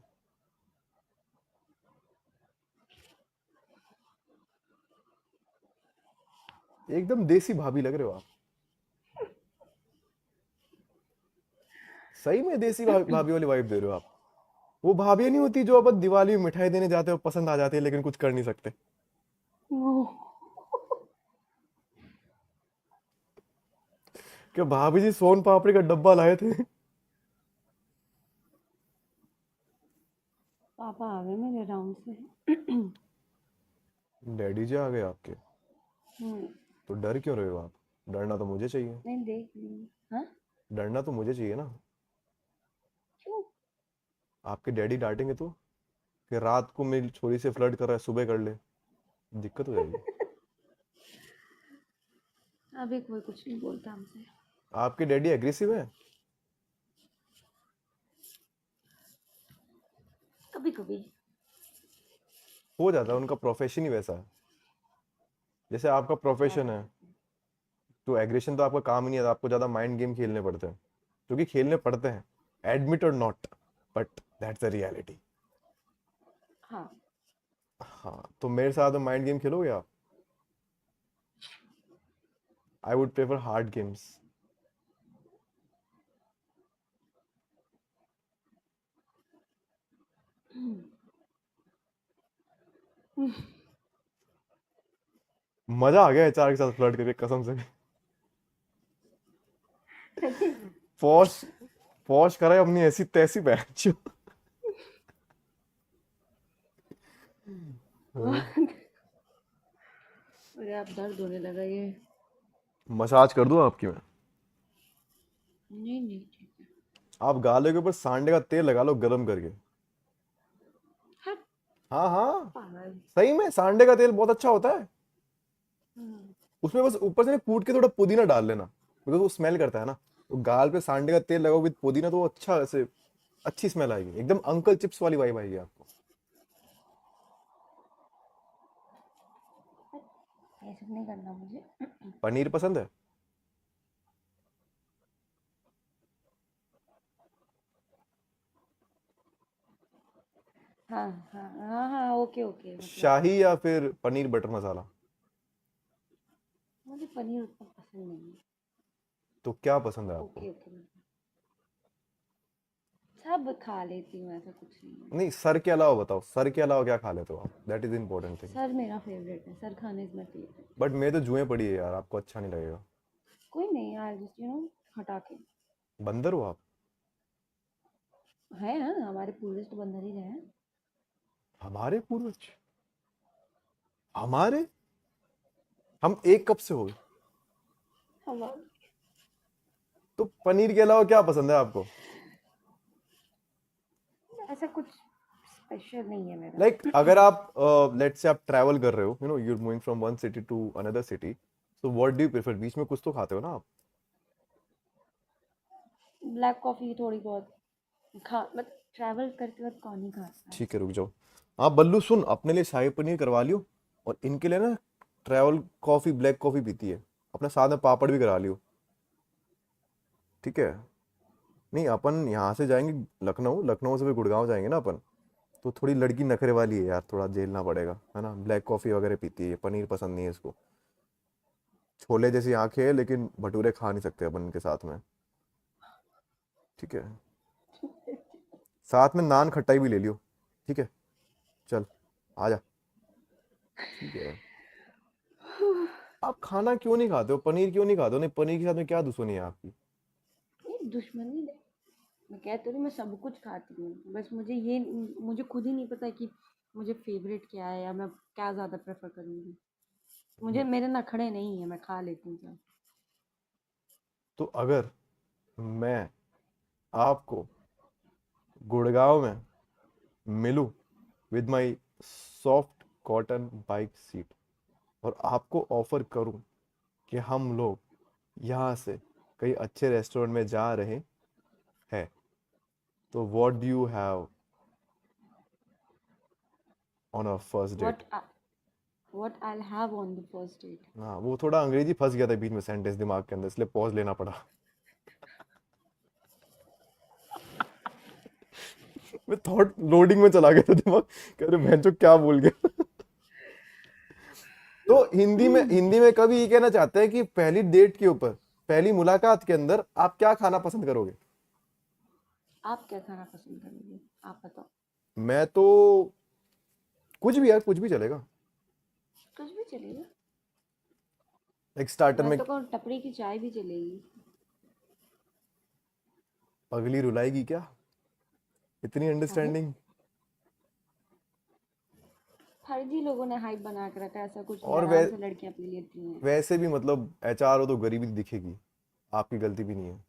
एकदम देसी भाभी लग रहे हो आप, सही में देसी भाभी वाली वाइब दे रहे हो आप। वो भाभी नहीं होती जो अपन दिवाली में मिठाई देने जाते हो, पसंद आ जाती है लेकिन कुछ कर नहीं सकते। ओह, क्या भाभी जी सोन पापड़ी का डब्बा लाए थे? पापा आ गए मेरे राउंड से। डैडी जी आ गए आपके? हम्म। तो डर क्यों रहे हो आप? डरना तो मुझे चाहिए, नहीं देख ली। हाँ। डरना तो मुझे चाहिए ना। क्यों? आपके डैडी डांटेंगे तो, कि रात को मेरी छोरी से फ्लर्ट कर रहा है, सुबह कर ले, दिक्कत हो जाएगी। अभी कोई कुछ नहीं बोलता हमसे। आपके डैडी एग्रेसिव है? कभी कभी। हो जाता है, उनका प्रोफेशन ही वैसा है, जैसे आपका क्या प्रोफेशन कर है, सकते हैं। तो एग्रेशन तो आपका काम ही नहीं है, आपको ज्यादा माइंड गेम खेलने पड़ते हैं, जो कि खेलने पड़ते हैं, एडमिट और not, but that's the reality. हाँ। हाँ तो मेरे साथ माइंड गेम खेलोगे आप? I would prefer hard games. मजा आ गया एचआर के साथ फ्लर्ट करके, कसम से। पॉश पॉश करा है अपनी ऐसी तैसी बहन। मुझे अब दर्द होने लगा ये। मसाज कर दूं आपकी मैं? नहीं नहीं ठीक है। आप गाले के ऊपर सांडे का तेल लगा लो गरम करके। हट। हाँ हाँ, पागल। सही में सांडे का तेल बहुत अच्छा होता है। हम्म। उसमें बस ऊपर से ना कूट के थोड़ा पुदीना डाल लेना, बिकॉज वो स्मेल करता है ना, तो गाल पे सांडे का तेल लगाओ विद पुदीना तो वो अच्छा ऐसे अच्छी स्मेल आएगी, एकदम अंकल चिप्स वाली वाइब आएगी आपको। ये सब नहीं करना मुझे। पनीर पसंद है? हाँ हाँ हाँ हाँ, ओके ओके, मतलब शाही या फिर पनीर बटर मसाला? मुझे पनीर उतना पसंद नहीं है। तो क्या पसंद है आपको? ओके ओके, सब खा लेती हूँ, ऐसा कुछ नहीं है। नहीं, सर के अलावा बताओ, सर के अलावा क्या खा लेते हो आप, that is important thing. Sir मेरा फेवरेट है, सर खाना इज माई फेवरेट। बट मेरे तो जुएं पड़ी है यार, आपको अच्छा नहीं लगेगा। कोई नहीं यार, जस्ट हटा के। बंदर हो आप? है हाँ, हमारे पूर्वज तो बंदर ही रहे हैं। हमारे पूर्वज? हमारे? हम एक कब से हो गए? हमारे तो पनीर के अलावा क्या पसंद है आपको? ऐसा कुछ स्पेशल नहीं है मेरा। लाइक अगर आप लेट्स से आप ट्रैवल कर रहे हो, you know you are moving from one city to another city, so what do you prefer? बीच में कुछ तो खाते हो ना आप? ब्लैक कॉफी थोड़ी बहुत खा, मतलब ट्रैवल करते वक्त कौन ही खाता है। ठीक है, रुक जाओ। हाँ बल्लू सुन, अपने लिए शाही पनीर करवा लियो, और इनके लिए ना ट्रैवल कॉफी, ब्लैक कॉफी पीती है, अपने साथ में पापड़ भी करा लियो, ठीक है? नहीं, अपन यहाँ से जाएंगे लखनऊ, लखनऊ से फिर गुड़गांव जाएंगे ना अपन, तो थोड़ी लड़की नखरे वाली है यार, थोड़ा झेलना पड़ेगा, है ना? ब्लैक कॉफी वगैरह पीती है, पनीर पसंद नहीं है इसको। छोले जैसी आंखें है, लेकिन भटूरे खा नहीं सकते अपन इनके साथ में, ठीक है? साथ में नान खट्टाई भी ले लियो, ठीक है? चल, आजा। ठीक है। आप खाना क्यों नहीं खाते हो, पनीर क्यों नहीं खाते हो? नहीं, पनीर के साथ में क्या दुश्मनी है आपकी? ये दुश्मनी नहीं, मैं कह तो रही, मैं सब कुछ खाती हूँ, बस मुझे खुद ही नहीं पता कि मुझे फेवरेट क्या है, या मैं क्या ज़्यादा प्रेफर करूँगी। मुझे मेरे नखड़े नहीं है, मैं खा लेती हूँ सब। तो अगर मैं आपको गुड़गांव में मिलूं with my soft cotton bike seat, और आपको ऑफर करूं कि हम लोग यहाँ से कई अच्छे रेस्टोरेंट में जा रहे हैं, तो what do you have on a first date? What what I have on the first date? हाँ, वो थोड़ा अंग्रेजी फंस गया था बीच में सेंटेंस दिमाग के अंदर, इसलिए पॉज लेना पड़ा। मैं थॉट लोडिंग में चला गया था दिमाग, कह रहे मैं जो क्या बोल गया। तो हिंदी में कभी ये कहना चाहते हैं कि पहली डेट के ऊपर, पहली मुलाकात के अंदर आप क्या खाना पसंद करोगे? आप क्या खाना पसंद करोगे, आप बताओ। मैं तो कुछ भी यार, कुछ भी चलेगा। कुछ भी चलेगा। एक स्टार्टर मैं में। तो कहूँ टपरी की चाय भी चलेगी। पगली रुलाएगी क्या, इतनी अरे अंडरस्टैंडिंग? फर्जी लोगों ने हाइप बना के रखा है, ऐसा कुछ नहीं, और आराम से लड़कियां पी लेती हैं। वैसे भी मतलब एचआर हो तो गरीबी दिखेगी, आपकी गलती भी नहीं है।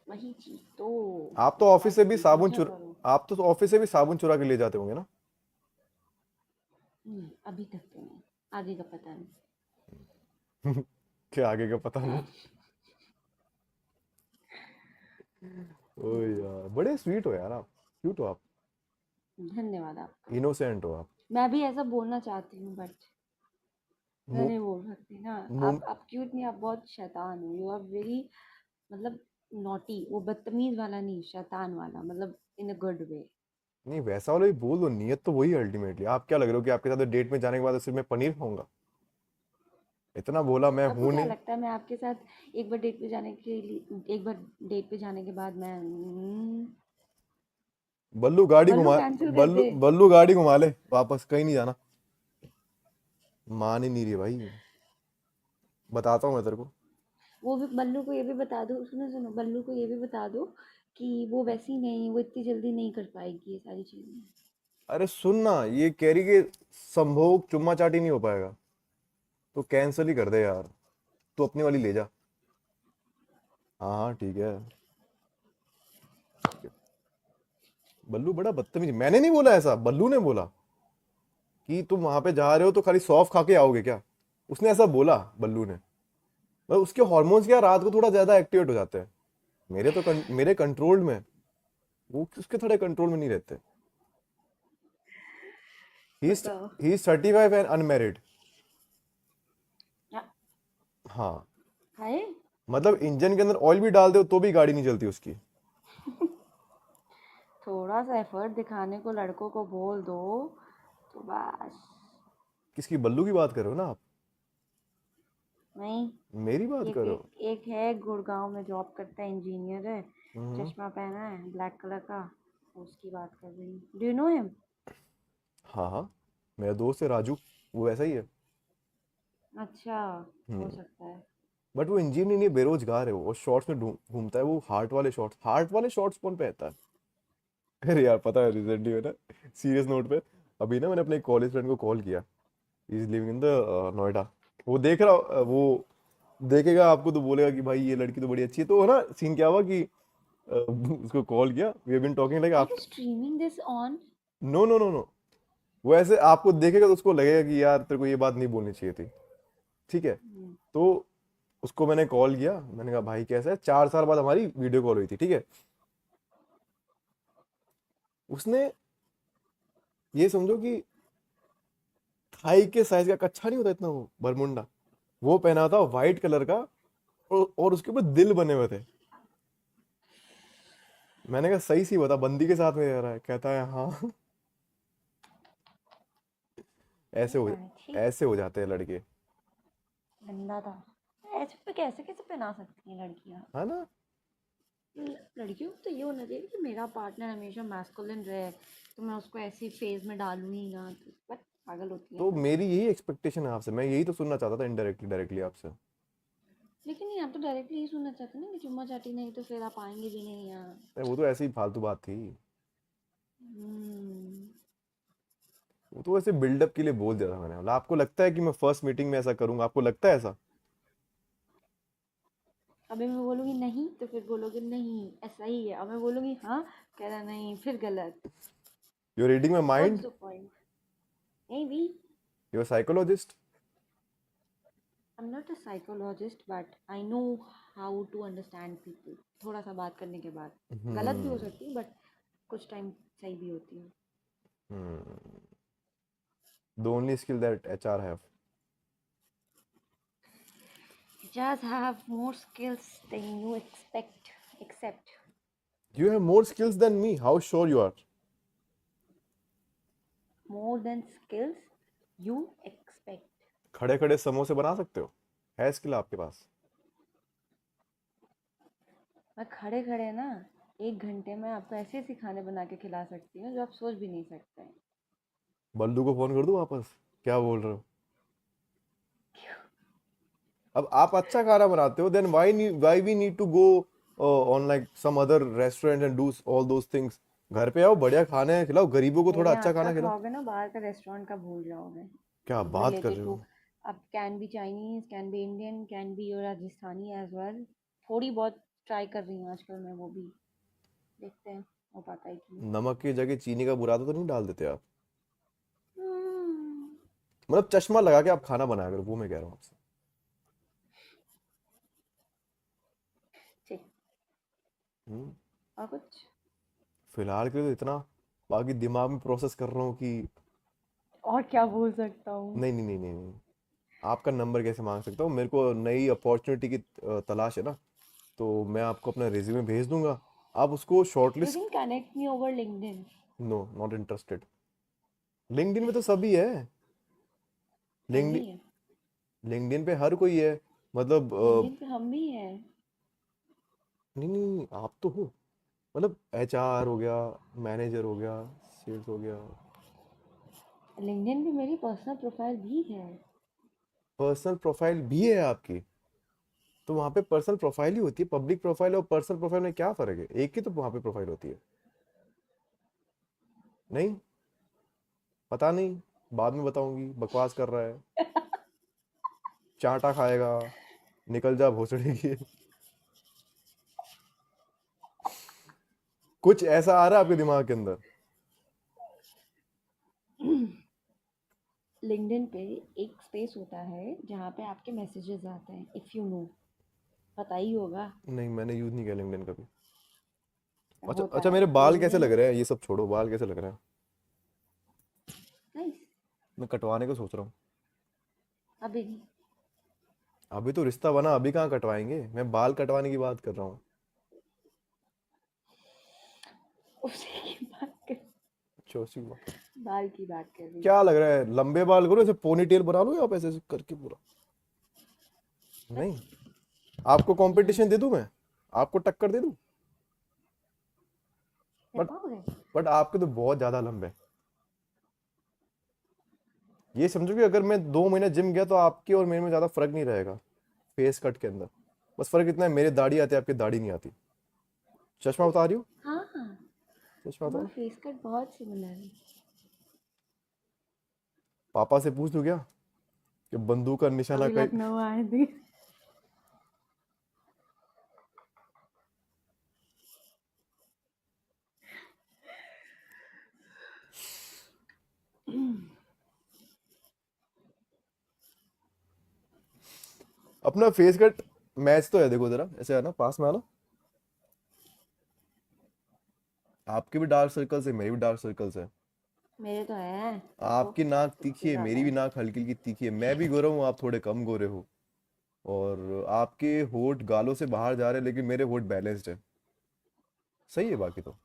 वही चीज तो, आप तो इस ऑफिस बात से को भी साबुन समझा चुरा करो। आप तो ऑफिस से भी साबुन चुरा के ले जाते होंगे ना? नहीं, अभी तक तो नहीं, आगे का पता नहीं। क्या आगे का पता नहीं? ओ यार, बड़े स्वीट हो यार आप, क्यूट हो आप, धन्यवाद आपका। इनोसेंट हो आप। मैं भी ऐसा बोलना चाहती हूँ, बट मैं मु, नहीं बोल सकती ना। मु, आप क्यूट नहीं, आप बहुत शैतान हो, यू आर वेरी, मतलब नॉटी, वो बदतमीज वाला नहीं, शैतान वाला, मतलब इन अ गुड वे। नहीं, वैसा वाला भी बोल दो, नियत तो वही है अल्टीमेटली। आप क्या लग रहे हो कि आपके साथ डेट में जाने के बाद सिर्फ मैं पनीर खाऊंगा? इतना बोला मैं आपको हूं क्या नहीं। लगता है मैं आपके साथ एक बार डेट पे जाने के बाद मैं बल्लू गाड़ी बल्लू घुमा, कैंसिल कर दे? बल्लू गाड़ी घुमा ले, वापस कहीं नहीं जाना। मान ही नहीं रही भाई, बताता हूँ मैं तेरे को। वो भी बल्लू को ये भी बता दो, सुनो सुनो, बल्लू को ये भी बता दो कि वो वैसी नहीं, वो इतनी जल्दी नहीं कर पाएगी ये सारी चीजें। अरे सुन ना, ये कह रही कि संभोग चुम्मा चाटी नहीं हो पाएगा, तो कैंसिल ही कर दे यार, तू अपनी वाली ले जा। हाँ हाँ ठीक है। बल्लू बड़ा बदतमीज, मैंने नहीं बोला ऐसा, बल्लू ने बोला कि तुम वहां पे जा रहे हो तो खाली सौंफ खा के आओगे क्या, उसने ऐसा बोला, बल्लू ने। मतलब उसके हॉर्मोन्स क्या रात को थोड़ा ज्यादा एक्टिवेट हो जाते हैं, मेरे कंट्रोल में। वो उसके थोड़े कंट्रोल में नहीं रहते। बताओ। He is 35 and unmarried. या, हाँ, हाय। मतलब इंजन के अंदर ऑयल भी डाल दो तो भी गाड़ी नहीं चलती उसकी। थोड़ा सा एफर्ट दिखाने को लड़कों को बोल दो तो बस। किसकी, बल्लू की बात कर रहे हो ना आप? नहीं, मेरी बात एक करो। एक एक है गुड़गांव में जॉब करता है, इंजीनियर है, हम्म। चश्मा पहना है ब्लैक कलर का, उसकी बात कर रही हूँ। Do you know him? हाँ हाँ, मेरा दोस्त है राजू, वो ऐसा ही है। अच्छा, हो हम्म। सकता है। बट वो इंजीनियर नहीं है, बेरोजगार है वो शॉर्ट्स में घूमता है, वो हार्ट वाले शॉर्ट्स कौन पहनता है? अरे यार पता है, रिसेंटली है ना, सीरियस नोट पे, अभी ना मैंने अपने कॉलेज फ्रेंड को कॉल किया। Is living in the Noida. वो देख रहा वो देखेगा आपको तो बोलेगा कि भाई ये लड़की तो बड़ी अच्छी है, तो है ना, सीन क्या हुआ कि उसको कॉल किया, we have been talking like are आप। You streaming this on? No no no no, वो ऐसे आपको देखेगा तो उसको लगेगा कि यार तेरे को ये बात नहीं बोलनी चाहिए थी, ठीक है? तो उसको मैंने कॉल किया, मैंने कहा भाई कैसा है, 4 साल बाद हमारी वीडियो कॉल हुई थी, ठीक है? उसने, ये समझो कि थाई के साइज का कच्छा नहीं होता इतना, वो बरमुंडा, वो पहना था व्हाइट कलर का, और उसके ऊपर दिल बने हुए थे। मैंने कहा सही सी बता, बंदी के साथ में रह रहा है? कहता है हाँ। ऐसे हो छी, ऐसे हो जाते हैं लड़के, गंदा था। ऐसे पे कैसे कैसे पहना सकती हैं लड़कियां? है ना? लड़कियों को तो ये होना चाहिए कि मेरा पार्टनर हमेशा मैस्कुलिन रहे, तो मैं उसको ऐसी फेज में डालूं ही ना, तो बस पागल होती हैं तो फिर। मेरी यही एक्सपेक्टेशन है आपसे, मैं यही तो सुनना चाहता था इनडायरेक्टली डायरेक्टली आपसे। लेकिन नहीं, आप तो डायरेक्टली ही सुनना चाहते हैं ना कि चुम्मा चाटी नहीं तो फिर आप आएंगे भी नहीं यहाँ। वो तो ऐसे ही फालतू बात थी। हम्म। वो तो ऐसे बिल्डअप के लिए बोल दिया था मैंने, मतलब आपको लगता है कि मैं फर्स्ट मीटिंग में ऐसा करूंगा? आपको लगता है ऐसा? अभी मैं बोलूँगी नहीं तो फिर बोलोगे नहीं ऐसा ही है, अब मैं बोलूँगी हाँ, कह रहा नहीं फिर गलत। You reading my what's mind? The point? नहीं भी। You psychologist? I am not a psychologist but I know how to understand people. थोड़ा सा बात करने के बाद गलत भी हो हम्म। सकती है बट कुछ टाइम सही भी होती है। The only skill that HR have. Just have more skills than you expect, accept. You have more skills than me. How sure you are? More than skills you expect. खड़े खड़े समोसे बना सकते हो, है स्किल आपके पास। मैं खड़े खड़े ना 1 घंटे में आपको ऐसे ऐसे खाने बना के खिला सकती हूँ जो आप सोच भी नहीं सकते हैं। बल्लू को फोन कर दूं वापस? क्या बोल रहे हो? अब आप अच्छा खाना बनाते हो, then why we need to go on like some other restaurant and do all those things? घर पे आओ, बढ़िया खाने खिलाओ, गरीबों को थोड़ा मेरे अच्छा हाथ का खाना खिलाओ। खाओगे ना बाहर का रेस्टोरेंट का भूल जाओगे। क्या बात कर रिलेटेड रहे टू, हो? अब can be Chinese, can be Indian, can be Rajasthani as well. थोड़ी बहुत ट्राई कर रही हूँ आजकल मैं वो भी, देखते हैं हो पाता है कि नहीं। नमक की जगह चीनी का बुरादा तो नहीं डाल देते आप? हम्म, मतलब चश्मा लगा के आप खाना बनाया करो, वो मैं कह रहा हूँ आपसे। ठीक। हम्म। और कुछ? फिलहाल के लिए तो इतना, बाकी दिमाग में प्रोसेस कर रहा हूँ कि और क्या बोल सकता हूँ? नहीं नहीं नहीं नहीं नहीं, आपका नंबर कैसे मांग सकता हूँ? मेरे को नई अपॉर्चुनिटी की तलाश है ना, तो मैं आपको अपना रिज्यूमे भेज दूंगा, आप उसको you shortlist. Can connect me over LinkedIn. No, not interested. LinkedIn में तो सभी है। हम लिंक्डइन भी हैं। लिंक्डइन पे हर कोई है, मतलब लिंक्डइन पे हम भी हैं। नहीं नहीं नहीं, आप तो हो, मतलब एचआर हो गया, मैनेजर हो गया, सेल्स हो गया। लिंक्डइन पे मेरी पर्सनल प्रोफाइल भी है। पर्सनल प्रोफाइल भी है आपकी? तो वहाँ पे पर्सनल प्रोफाइल ही होती है, पब्लिक प्रोफाइल और पर्सनल प्रोफाइल में क्या फर्क है? एक ही तो वहाँ पे प्रोफाइल होती है। नहीं, पता नहीं, बाद में बताऊंगी, बकवास कर रहा है, चांटा खाएगा, निकल जा भोसड़ी की। कुछ ऐसा आ रहा है आपके दिमाग के अंदर? लिंक्डइन पे एक स्पेस होता है जहाँ पे आपके मैसेजेस आते हैं, इफ़ यू नो, पता ही होगा। नहीं, मैंने यूज नहीं किया लिंक्डइन कभी। अच्छा होता अच्छा, है मेरे बाल बोलने कैसे लग में। रहे हैं? ये सब छोड़ो, बाल कैसे लग रहे हैं? नाइस। मैं कटवाने को सोच रहा हूँ। अभी नहीं। अभी तो रिश्ता बना, अभी कहाँ कटवाएंगे? मैं बाल कटवाने की बात कर रहा हूँ। उसी की बात कर, अच्छा, उसी को। बाल की बात कर रही क्या थी। लग रहा है, लंबे बाल करो, ऐसे पोनी टेल बना लो, या आप ऐसे ऐसे करके पूरा? नहीं, आपको नहीं, कंपटीशन दे दूं मैं? आपको टक्कर दे दूं? कर बट पाओगे? बट आपके तो बहुत ज्यादा लंबे हैं। ये समझो कि अगर मैं 2 महीने जिम गया तो आपके और मेरे में ज्यादा फर्क नहीं रहेगा फेस कट के अंदर। बस फर्क इतना है, मेरे दाढ़ी आती है, आपकी दाढ़ी नहीं आती। चश्मा उतार रही हो? हाँ हाँ, चश्मा हमारा उतारो। फेस कट बहुत सिमिलर है। पापा से पूछ लूं क्या कि बंदूक का निशाना अभी कहीं? लखनऊ आए थे। अपना फेस कट मैच तो है, देखो जरा ऐसे है ना, पास में आना। आपके भी डार्क सर्कल्स है, मेरी भी डार्क सर्कल्स है। मेरे तो है, देखो आपकी नाक तीखी तुमसे है, ज्यादा मेरी भी है। नाक हल्की हल्की तीखी है। मैं भी गोरा हूँ, आप थोड़े कम गोरे हो। और आपके होठ गालों से बाहर जा रहे हैं, लेकिन मेरे होठ बैलेंस्ड है। सही है बाकी तो।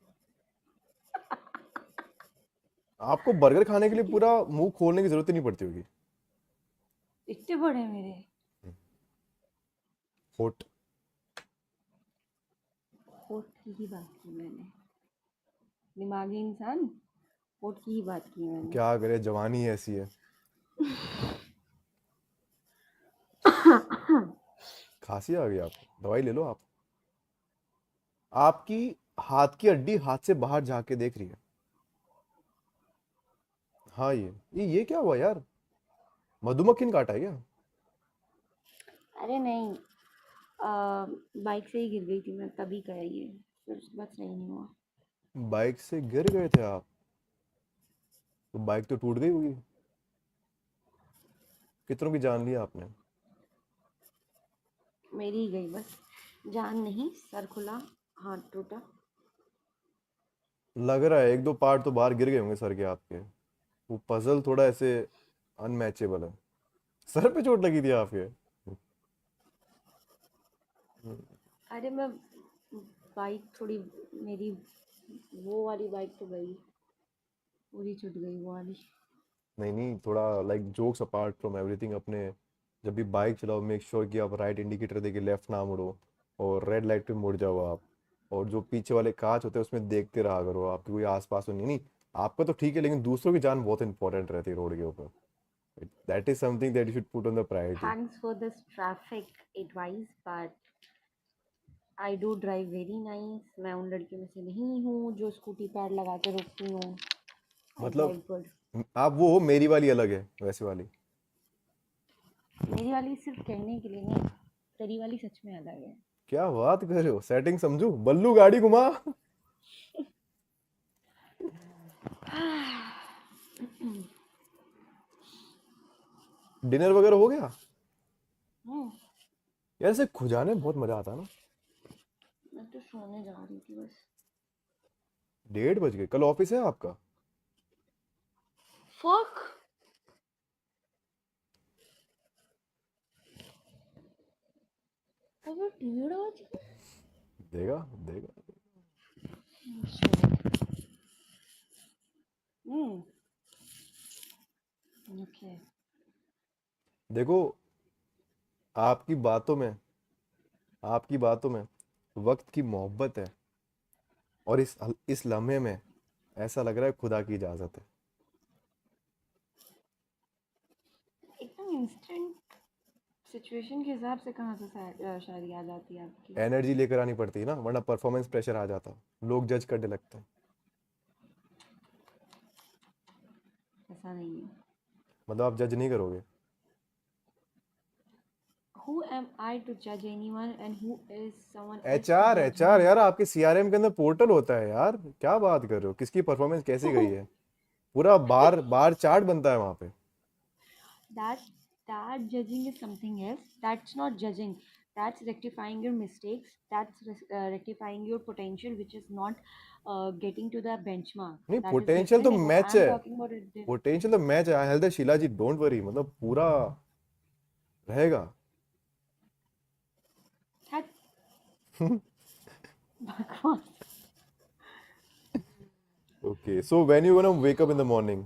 आपको बर्गर खाने के लिए ठीक है, पूरा मुंह खोलने की जरूरत ही नहीं पड़ती होगी। इतने बड़े हैं मेरे होठ। होठ की ही बात की मैंने। दिमागी इंसान, होठ की ही बात की मैंने। क्या करे, जवानी ऐसी है। खांसी आ गई आपको, दवाई ले लो आप। आपकी हाथ की हड्डी हाथ से बाहर झाके देख रही है। हाँ, ये क्या हुआ यार? मधुमक्खी ने काटा है क्या? अरे नहीं, बाइक से ही गिर गई थी मैं, तभी का है ये। फिर उसके बाद सही नहीं हुआ। बाइक से गिर गए थे आप? तो बाइक तो टूट गई होगी। कितनों की जान लिया आपने? मेरी ही गई बस, जान नहीं, सर खुला, हाथ टूटा। लग रहा है एक दो पार्ट तो बाहर गिर गए होंगे सर के आपके। वो पजल थोड़ा ऐसे अनमैचेबल है। सर पे चोट लगी थी आपके? अरे मैं, बाइक थोड़ी, मेरी वो वाली बाइक तो गई, पूरी छूट गई वो वाली। नहीं नहीं, थोड़ा like jokes apart from everything, अपने जब भी बाइक चलाओ मेक श्योर कि आप राइट इंडिकेटर देके लेफ्ट ना मुड़ो, और रेड लाइट पे मुड़ जाओ आप। और जो पीछे वाले कांच होते हैं उसमें देखते रहा करो, आपके कोई आसपास हो नहीं। नहीं, आपका तो ठीक है, लेकिन दूसरों की जान बहुत इंपॉर्टेंट रहती है रोड के ऊपर। That is something that you should put on the priority. Thanks for this traffic advice, but I do drive very nice. मैं उन लड़कियों में से नहीं हूँ जो स्कूटी पैड लगा के रुकती हूँ। आई मतलब ड्राइव गुड। आप वो हो, मेरी वाली अलग है वैसे वाली। मेरी वाली सिर्फ कहने के लिए नहीं, तेरी वाली सच में अलग है। क्या बात कर रहे हो, सेटिंग समझू, बल्लू गाड़ी घुमा। डिनर वगैरह हो गया? हम्म, यार ऐसे खुजाने में बहुत मजा आता है ना। मैं तो सोने जा रही थी बस। 1:30 बज गए, कल ऑफिस है आपका? फक, अबे 1:30 बज देगा देगा। गए। हम्म, ओके। देखो, आपकी बातों में आपकी बातों में वक्त की मोहब्बत है। और इस लम्हे में ऐसा लग रहा है खुदा की इजाजत है। एकदम इंस्टेंट सिचुएशन के हिसाब से कहाँ से शायरी आ जाती है आपकी? एनर्जी लेकर आनी पड़ती है ना, वरना परफॉर्मेंस प्रेशर आ जाता, लोग जज करने लगते हैं। ऐसा नहीं है। मतलब आप जज नहीं करोगे? Who am I to judge anyone and who is someone else to HR judge HR me? यार, आपके सीआरएम के अंदर पोर्टल होता है यार, क्या बात कर रहे हो? किसकी परफॉर्मेंस कैसी गई है? पूरा बार बार चार्ट बनता है वहां पे। that that judging is something else. That's not judging. That's rectifying your mistakes. That's rectifying your potential, which is not getting to the benchmark. नहीं, That is पोटेंशियल तो different. And what match I'm है, talking about is potential तो match है। I health Sheela ji, don't worry, मतलब पूरा रहेगा। that बकवास। Okay, so when you gonna wake up in the morning?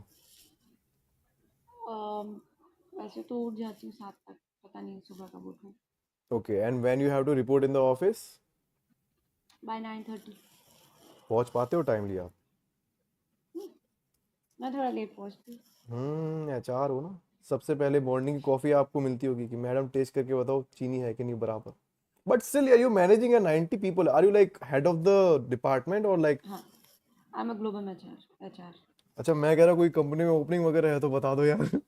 um, वैसे तो उठ जाती हूँ 7 तक, पता नहीं सुबह कब उठूँ। Okay, and when you have to report in the office? By 9:30। पहुंच पाते हो टाइमली आप? मैं थोड़ा लेट पहुँचती हूँ। एचआर हो ना, सबसे पहले मॉर्निंग की कॉफी आपको मिलती होगी कि मैडम टेस्ट करके बताओ चीनी है कि नहीं बराबर। But still are you managing a 90 people? Are you like head of the department और लाइक? हाँ, I am a global HR. अच्छा, मैं कह रहा कोई कंपनी में ओपनिंग वगैरह है तो बता दो यार।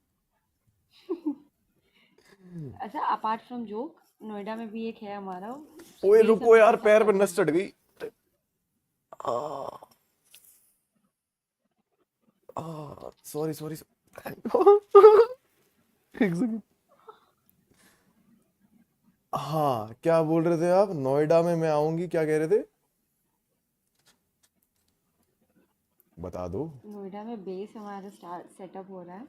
अच्छा, अपार्ट फ्रॉम जोक, नोएडा में भी एक है हमारा, ओए बेस रुको हम यार, उसके साथ पैर पे करते नस हैं। चढ़ गई। आ, सॉरी सॉरी। एक सेकंड। हाँ, क्या बोल रहे थे आप? नोएडा में मैं आऊंगी, क्या कह रहे थे? बता दो। नोएडा में बेस हमारा स्टार्ट सेटअप हो रहा है,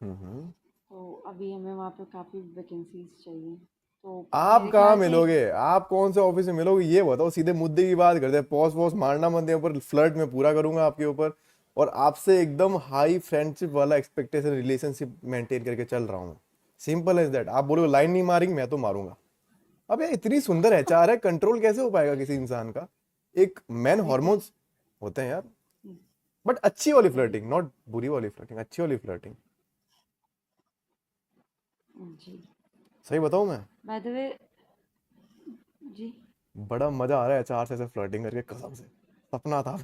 हम्म। तो अभी हमें वहाँ पे काफ़ी वैकेंसीज चाहिए। तो आप मेरे कहाँ ख्याल से मिलोगे? आप कौन से ऑफिस में मिलोगे ये बताओ, सीधे मुद्दे की बात करते हैं। पॉज वॉज मारना मत, ऊपर फ्लर्ट में पूरा करूंगा आपके ऊपर, और आपसे एकदम हाई फ्रेंडशिप वाला एक्सपेक्टेशन रिलेशनशिप मेंटेन करके चल रहा हूँ। Simple as that. आप बोलोगे लाइन नहीं मारेंगे, मैं तो मारूंगा। अब यार इतनी सुंदर एचआर है, कंट्रोल कैसे हो पाएगा किसी इंसान का? एक मैन देखो, हॉर्मोन्स होते हैं यार। बट अच्छी वाली देखो फ्लर्टिंग, नॉट बुरी वाली फ्लर्टिंग, अच्छी वाली फ्लर्टिंग। जी, सही बताऊं मैं? बाय द वे जी, बड़ा मजा आ रहा है एचआर से ऐसे फ्लर्टिंग करके, कसम से सपना था।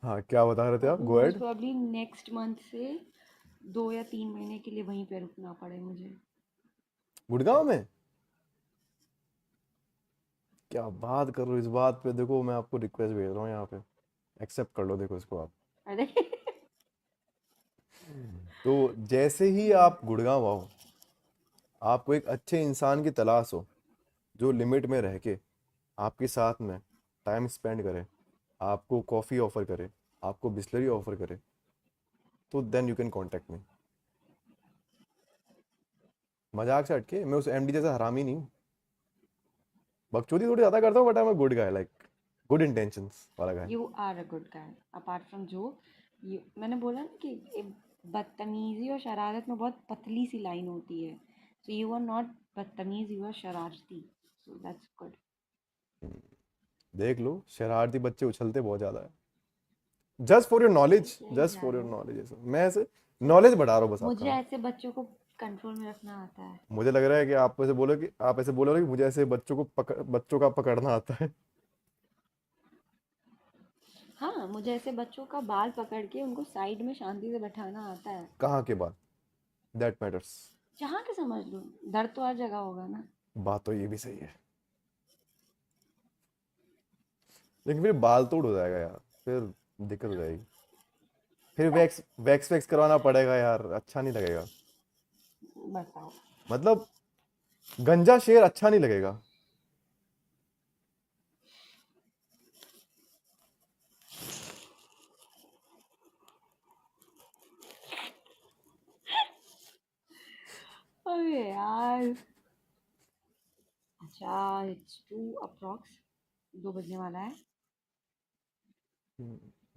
हाँ, क्या बता रहे थे आप? Go most ahead. Probably next month से 2 या 3 महीने के लिए वहीं पे रुकना पड़े मुझे। गुड़गांव में? क्या बात कर रहे हो? इस बात पे देखो, मैं आपको रिक्वेस्ट भेज रहा हूँ यहाँ पे, एक्सेप्ट कर लो, देखो इसको आप। अरे तो जैसे ही आप गुड़गांव आओ, आपको एक अच्छे इंसान की तलाश हो जो लिमिट में रह के आपके साथ में टाइम स्पेंड करे, आपको कॉफ़ी ऑफर करे, आपको बिस्लरी ऑफर करे, तो then you can contact me. मजाक से हटके, मैं उस एमडी जैसा हरामी नहीं हूँ। बकचोदी थोड़ी ज़्यादा करता हूँ, but I am a good guy, like good intentions वाला guy. You are a good guy apart from जो यू, मैंने बोला ना कि बदतमीजी और शरारत में बहुत पतली सी लाइन होती है। सो यू आर नॉट बदतमीज, यू आर शरारती, सो दैट्स गुड। देख लो, शरारती बच्चे उछलते बहुत ज़्यादा है। जस्ट फॉर योर नॉलेज, यही जस्ट फॉर योर ज़्यादा। नॉलेज, मैं ऐसे नॉलेज बढ़ा रहा हूँ बस मुझे आपका। ऐसे बच्चों को कंट्रोल में रखना आता है। मुझे लग रहा है कि आप ऐसे बोलोगे कि मुझे ऐसे बच्चों का पकड़ना आता है। हाँ, मुझे ऐसे बच्चों का बाल पकड़ के उनको साइड में शांति से बैठाना आता है। कहाँ के बाद? That matters. जहाँ के समझ लो, दर्द तो हर जगह होगा ना। बात तो ये भी सही है, लेकिन फिर बाल तोड़ हो जाएगा यार, फिर दिक्कत हो जाएगी। फिर वैक्स वैक्स वैक्स करवाना पड़ेगा यार, अच्छा नहीं लगेगा। बताओ। मतलब गंजा शेर अच्छा नहीं लगेगा। अरे यार, अच्छा, इट्स 2 अप्रॉक्स, 2 बजने वाला है।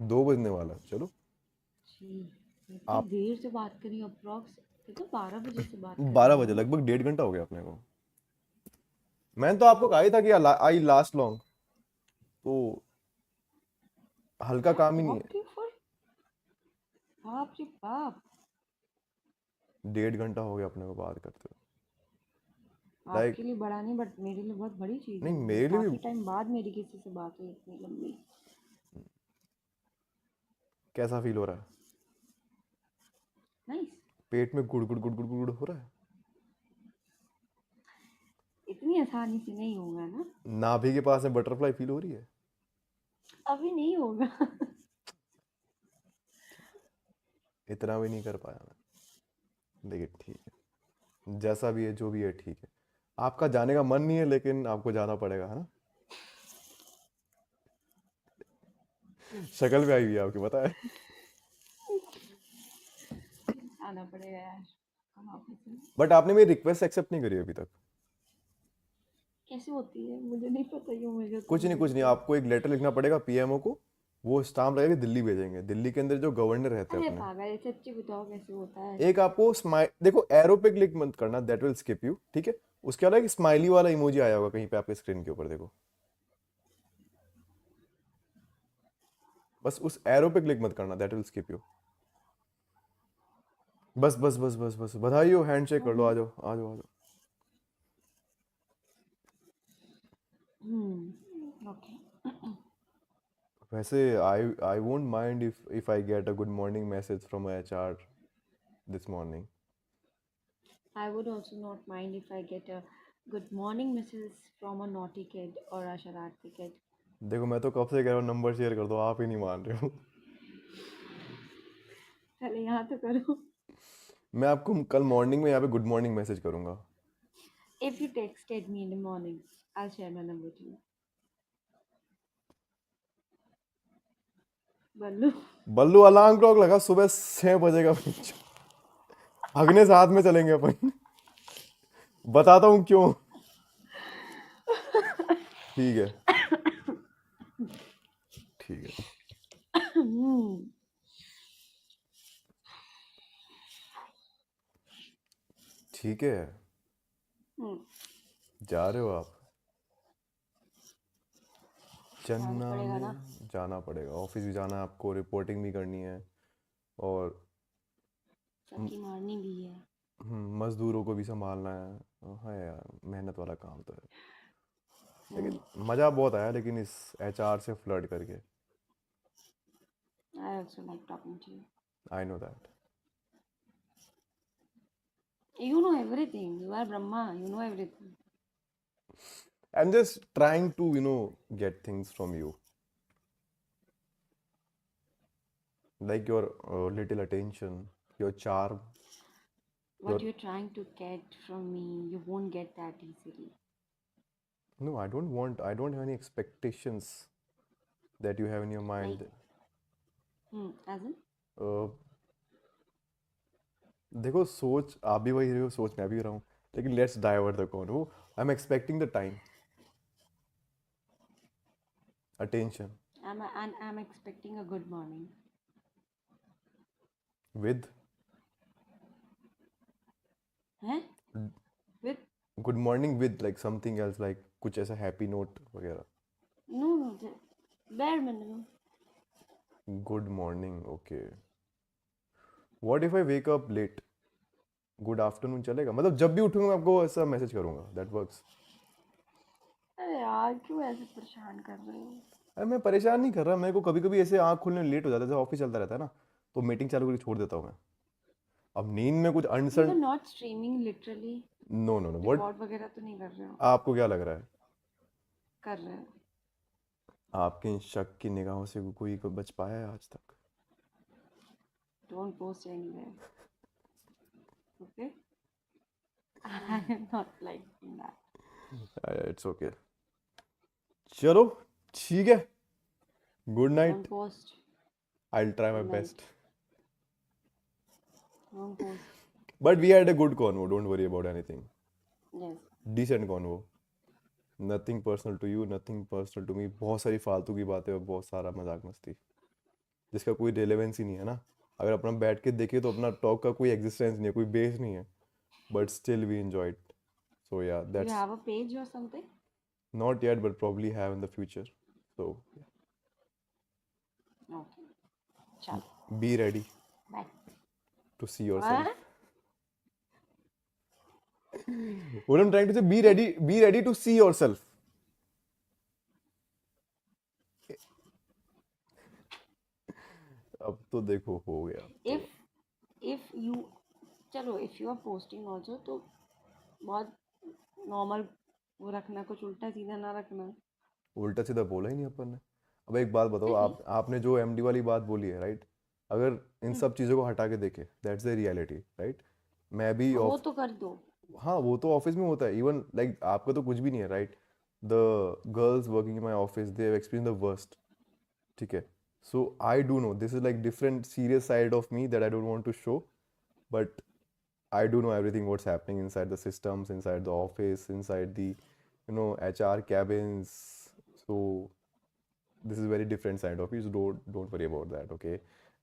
2 बजने वाला है, चलो। जी, इतनी आप देर से बात करी अप्रॉक्स, ये तो 12 बजे से बात कर रही 12 बजे, हूँ। लगभग 1.5 घंटा हो गया अपने को। मैंने तो आपको कहा ही था कि आई लास्ट लॉन्ग, तो हल्का आई काम ही नहीं है। टॉक टू यू फॉर, बाप रे बाप। 1.5 घंटा हो गया अपने को बात करते हुए। लाइक, आपके लिए बड़ा नहीं, बट मेरे लिए बहुत बड़ी चीज़ नहीं है ये। मेरे लिए भी। काफ़ी टाइम बाद मेरी किसी से बात हुई इतनी लंबी। कैसा फील हो रहा है? नाइस। पेट में गुड़ गुड़ गुड़ गुड़ गुड़ हो रहा है? इतनी आसानी से नहीं होगा ना। नाभि के पास में बटरफ्लाई फील हो रही है? अभी नहीं होगा। इतना भी नहीं कर पाया मैं, लेकिन ठीक है। जैसा भी है जो भी है ठीक है। आपका जाने का मन नहीं है लेकिन आपको जाना पड़ेगा, है ना? शक्ल पे आई हुई है आपकी, पता है। आना पड़ेगा यार कहाँ पे से। बट आपने मेरी रिक्वेस्ट एक्सेप्ट नहीं करी अभी तक। कैसे होती है मुझे नहीं पता, यूं मुझे तो कुछ नहीं मेरी कुछ नहीं, रिक्वेस्ट। आपको एक लेटर लिखना पड़ेगा पीएमओ को। वो स्टाम्प लगेगा, दिल्ली भेजेंगे। दिल्ली के अंदर जो गवर्नर रहते हैं अरे अपने, पागल, सच्ची बताओ कैसे होता है। एक आपको स्माइल, देखो एरो पे क्लिक मत करना, दैट विल स्किप यू, ठीक है। उसके अलावा एक स्माइली वाला इमोजी आया होगा कहीं पे आपके स्क्रीन के ऊपर, देखो। बस उस एरो पे क्लिक मत करना, दैट विल स्किप यू। बस बस बस बस बस, बधाई हो, हैंडशेक कर लो, आ जाओ आ जाओ आ जाओ। ओके। वैसे I I won't mind if I get a good morning message from HR this morning. I would also not mind if I get a good morning message from a naughty kid or a shararti kid. देखो मैं तो कब से कह रहा हूँ number share कर दो, आप ही नहीं मान रहे हो। पहले यहाँ तो करो। मैं आपको कल मॉर्निंग में यहाँ पे गुड मॉर्निंग मैसेज करूंगा। If you texted me in the morning, I'll share my number to you. Ballu. Ballu, alarm clock लगा, सुबह 6 बजे का। अगले साथ में चलेंगे अपन। बताता हूँ क्यों। ठीक है ठीक है। ठीक है, जा रहे हो आप? जाना चन्ना पड़ेगा ना। में जाना पड़ेगा, ऑफिस भी जाना है आपको, रिपोर्टिंग भी करनी है। और सबकी मारनी भी है। मजदूरों को भी संभालना है यार, मेहनत वाला काम तो है। लेकिन मज़ा बहुत आया लेकिन इस एचआर से फ्लर्ट करके। I also like talking to you. I know that. You know everything. You are Brahma. You know everything. I am just trying to get things from you, like your little attention, your charm, What your you're trying to get from me, you won't get that easily. no, I don't have any expectations that you have in your Like, mind. as in? uh, देखो, सोच आप भी वही रहे हो, सोच मैं भी रहा हूँ, लेकिन लेट्स डाइवर्ट द कॉन। वो I am expecting the time, attention, I'm expecting a good morning. With हैं? With good morning, with like something else, like कुछ ऐसा हैप्पी नोट वगैरह। no, bare minimum. Good morning, okay. What if I wake up late? Good afternoon चलेगा? मतलब जब भी उठूंगा मैं आपको ऐसा मैसेज करूंगा, दैट वर्क्स? अरे यार क्यों ऐसे परेशान कर रहे हो? अरे मैं परेशान नहीं कर रहा, मेरे को कभी कभी ऐसे आँख खुलने में लेट हो जाता है, जैसे ऑफिस चलता रहता है ना, तो मीटिंग चालू करके छोड़ देता हूँ मैं। अब नींद में कुछ You are अनसन। not streaming literally. No no no, what? Record वगैरह तो नहीं कर रहे हो? आपको क्या लग रहा है? कर रहे हो। आपके इन शक की निगाहों से कोई बच पाया है आज तक? Don't post anywhere. Okay? I am not liking that. It's okay, चलो ठीक है, good night. Don't post. I will try my Good night. Best. Don't post. But we had a good convo, don't worry about anything. Yes. Decent convo, nothing personal to you, nothing personal to me. बहुत सारी फालतू की बातें और बहुत सारा मजाक मस्ती जिसका कोई रेलेवेंस ही नहीं है ना। अगर अपना बैठ के देखें तो अपना टॉक का कोई एग्जिस्टेंस नहीं है, कोई बेस नहीं है, बट स्टिल वी एंजॉयड। सो या Do you that's have a page or something? Not yet but probably have in the future. So Okay. Chalo. be ready Bye. to see yourself. What? What I'm trying to say, be ready to see yourself. अब तो देखो हो गया अब तो। If you चलो if you are posting also तो बहुत नॉर्मल वो रखना, कुछ उल्टा सीधा ना रखना। उल्टा सीधा बोला ही नहीं अपन ने। अब एक बात बताओ, नहीं। आपने जो एमडी वाली बात बोली है, राइट? अगर इन सब चीज़ों को हटा के देखे, दैट्स द रियलिटी, राइट? मैं भी वो ऑफ तो कर दो। हाँ वो तो ऑफिस में होता है, इवन लाइक आपका तो कुछ भी नहीं है, right? The girls working in my office they have experience the worst, ठीक है? So I do know this is like different serious side of me that I don't want to show, but I do know everything what's happening inside the systems, inside the office, inside the, HR cabins. So this is very different side of it. So don't worry about that, okay?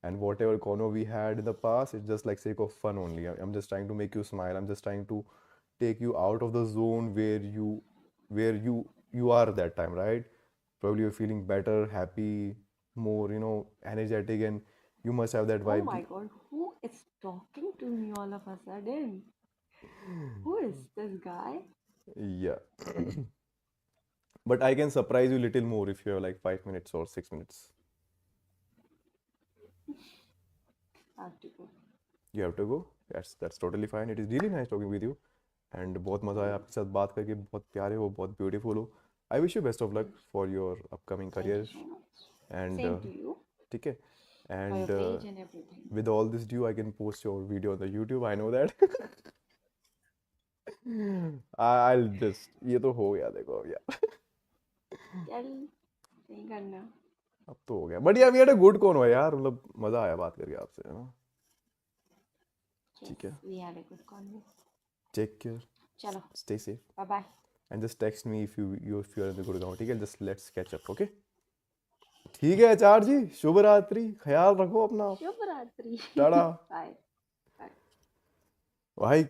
And whatever convo we had in the past, it's just like sake of fun only. I'm just trying to make you smile. I'm just trying to take you out of the zone where you are that time, right? Probably you're feeling better, happy, more, energetic, and you must have that Oh vibe. my God, who is talking to me all of a sudden? Who is this guy? Yeah. But I can surprise you little more if you have like 5 minutes or 6 minutes. Have to go. You have to go. That's totally fine. It is really nice talking with you. And बहुत मज़ा आया आपके साथ बात करके, बहुत प्यारे हो, बहुत ब्यूटीफुल हो. I wish you best of luck for your upcoming Thank you career. so much. And Same to you ठीक है. for your And page and everything. with all this due, I can post your video on the YouTube. I know that. I'll just ये तो हो गया देखो अब यार. चल नहीं करना. अब तो हो गया. But yeah, we had a good convo यार. मतलब मज़ा आया बात करके आपसे, है ना? Yes, ठीक है. we had a good convo. Take care. चलो, Stay safe. bye bye. And just text me if you're in the Gurgaon, ठीक है? Just let's catch up, okay? ठीक है आचार्य जी, शुभ रात्रि, ख्याल रखो अपना. शुभ रात्रि. टाटा. Bye. Bye. भाई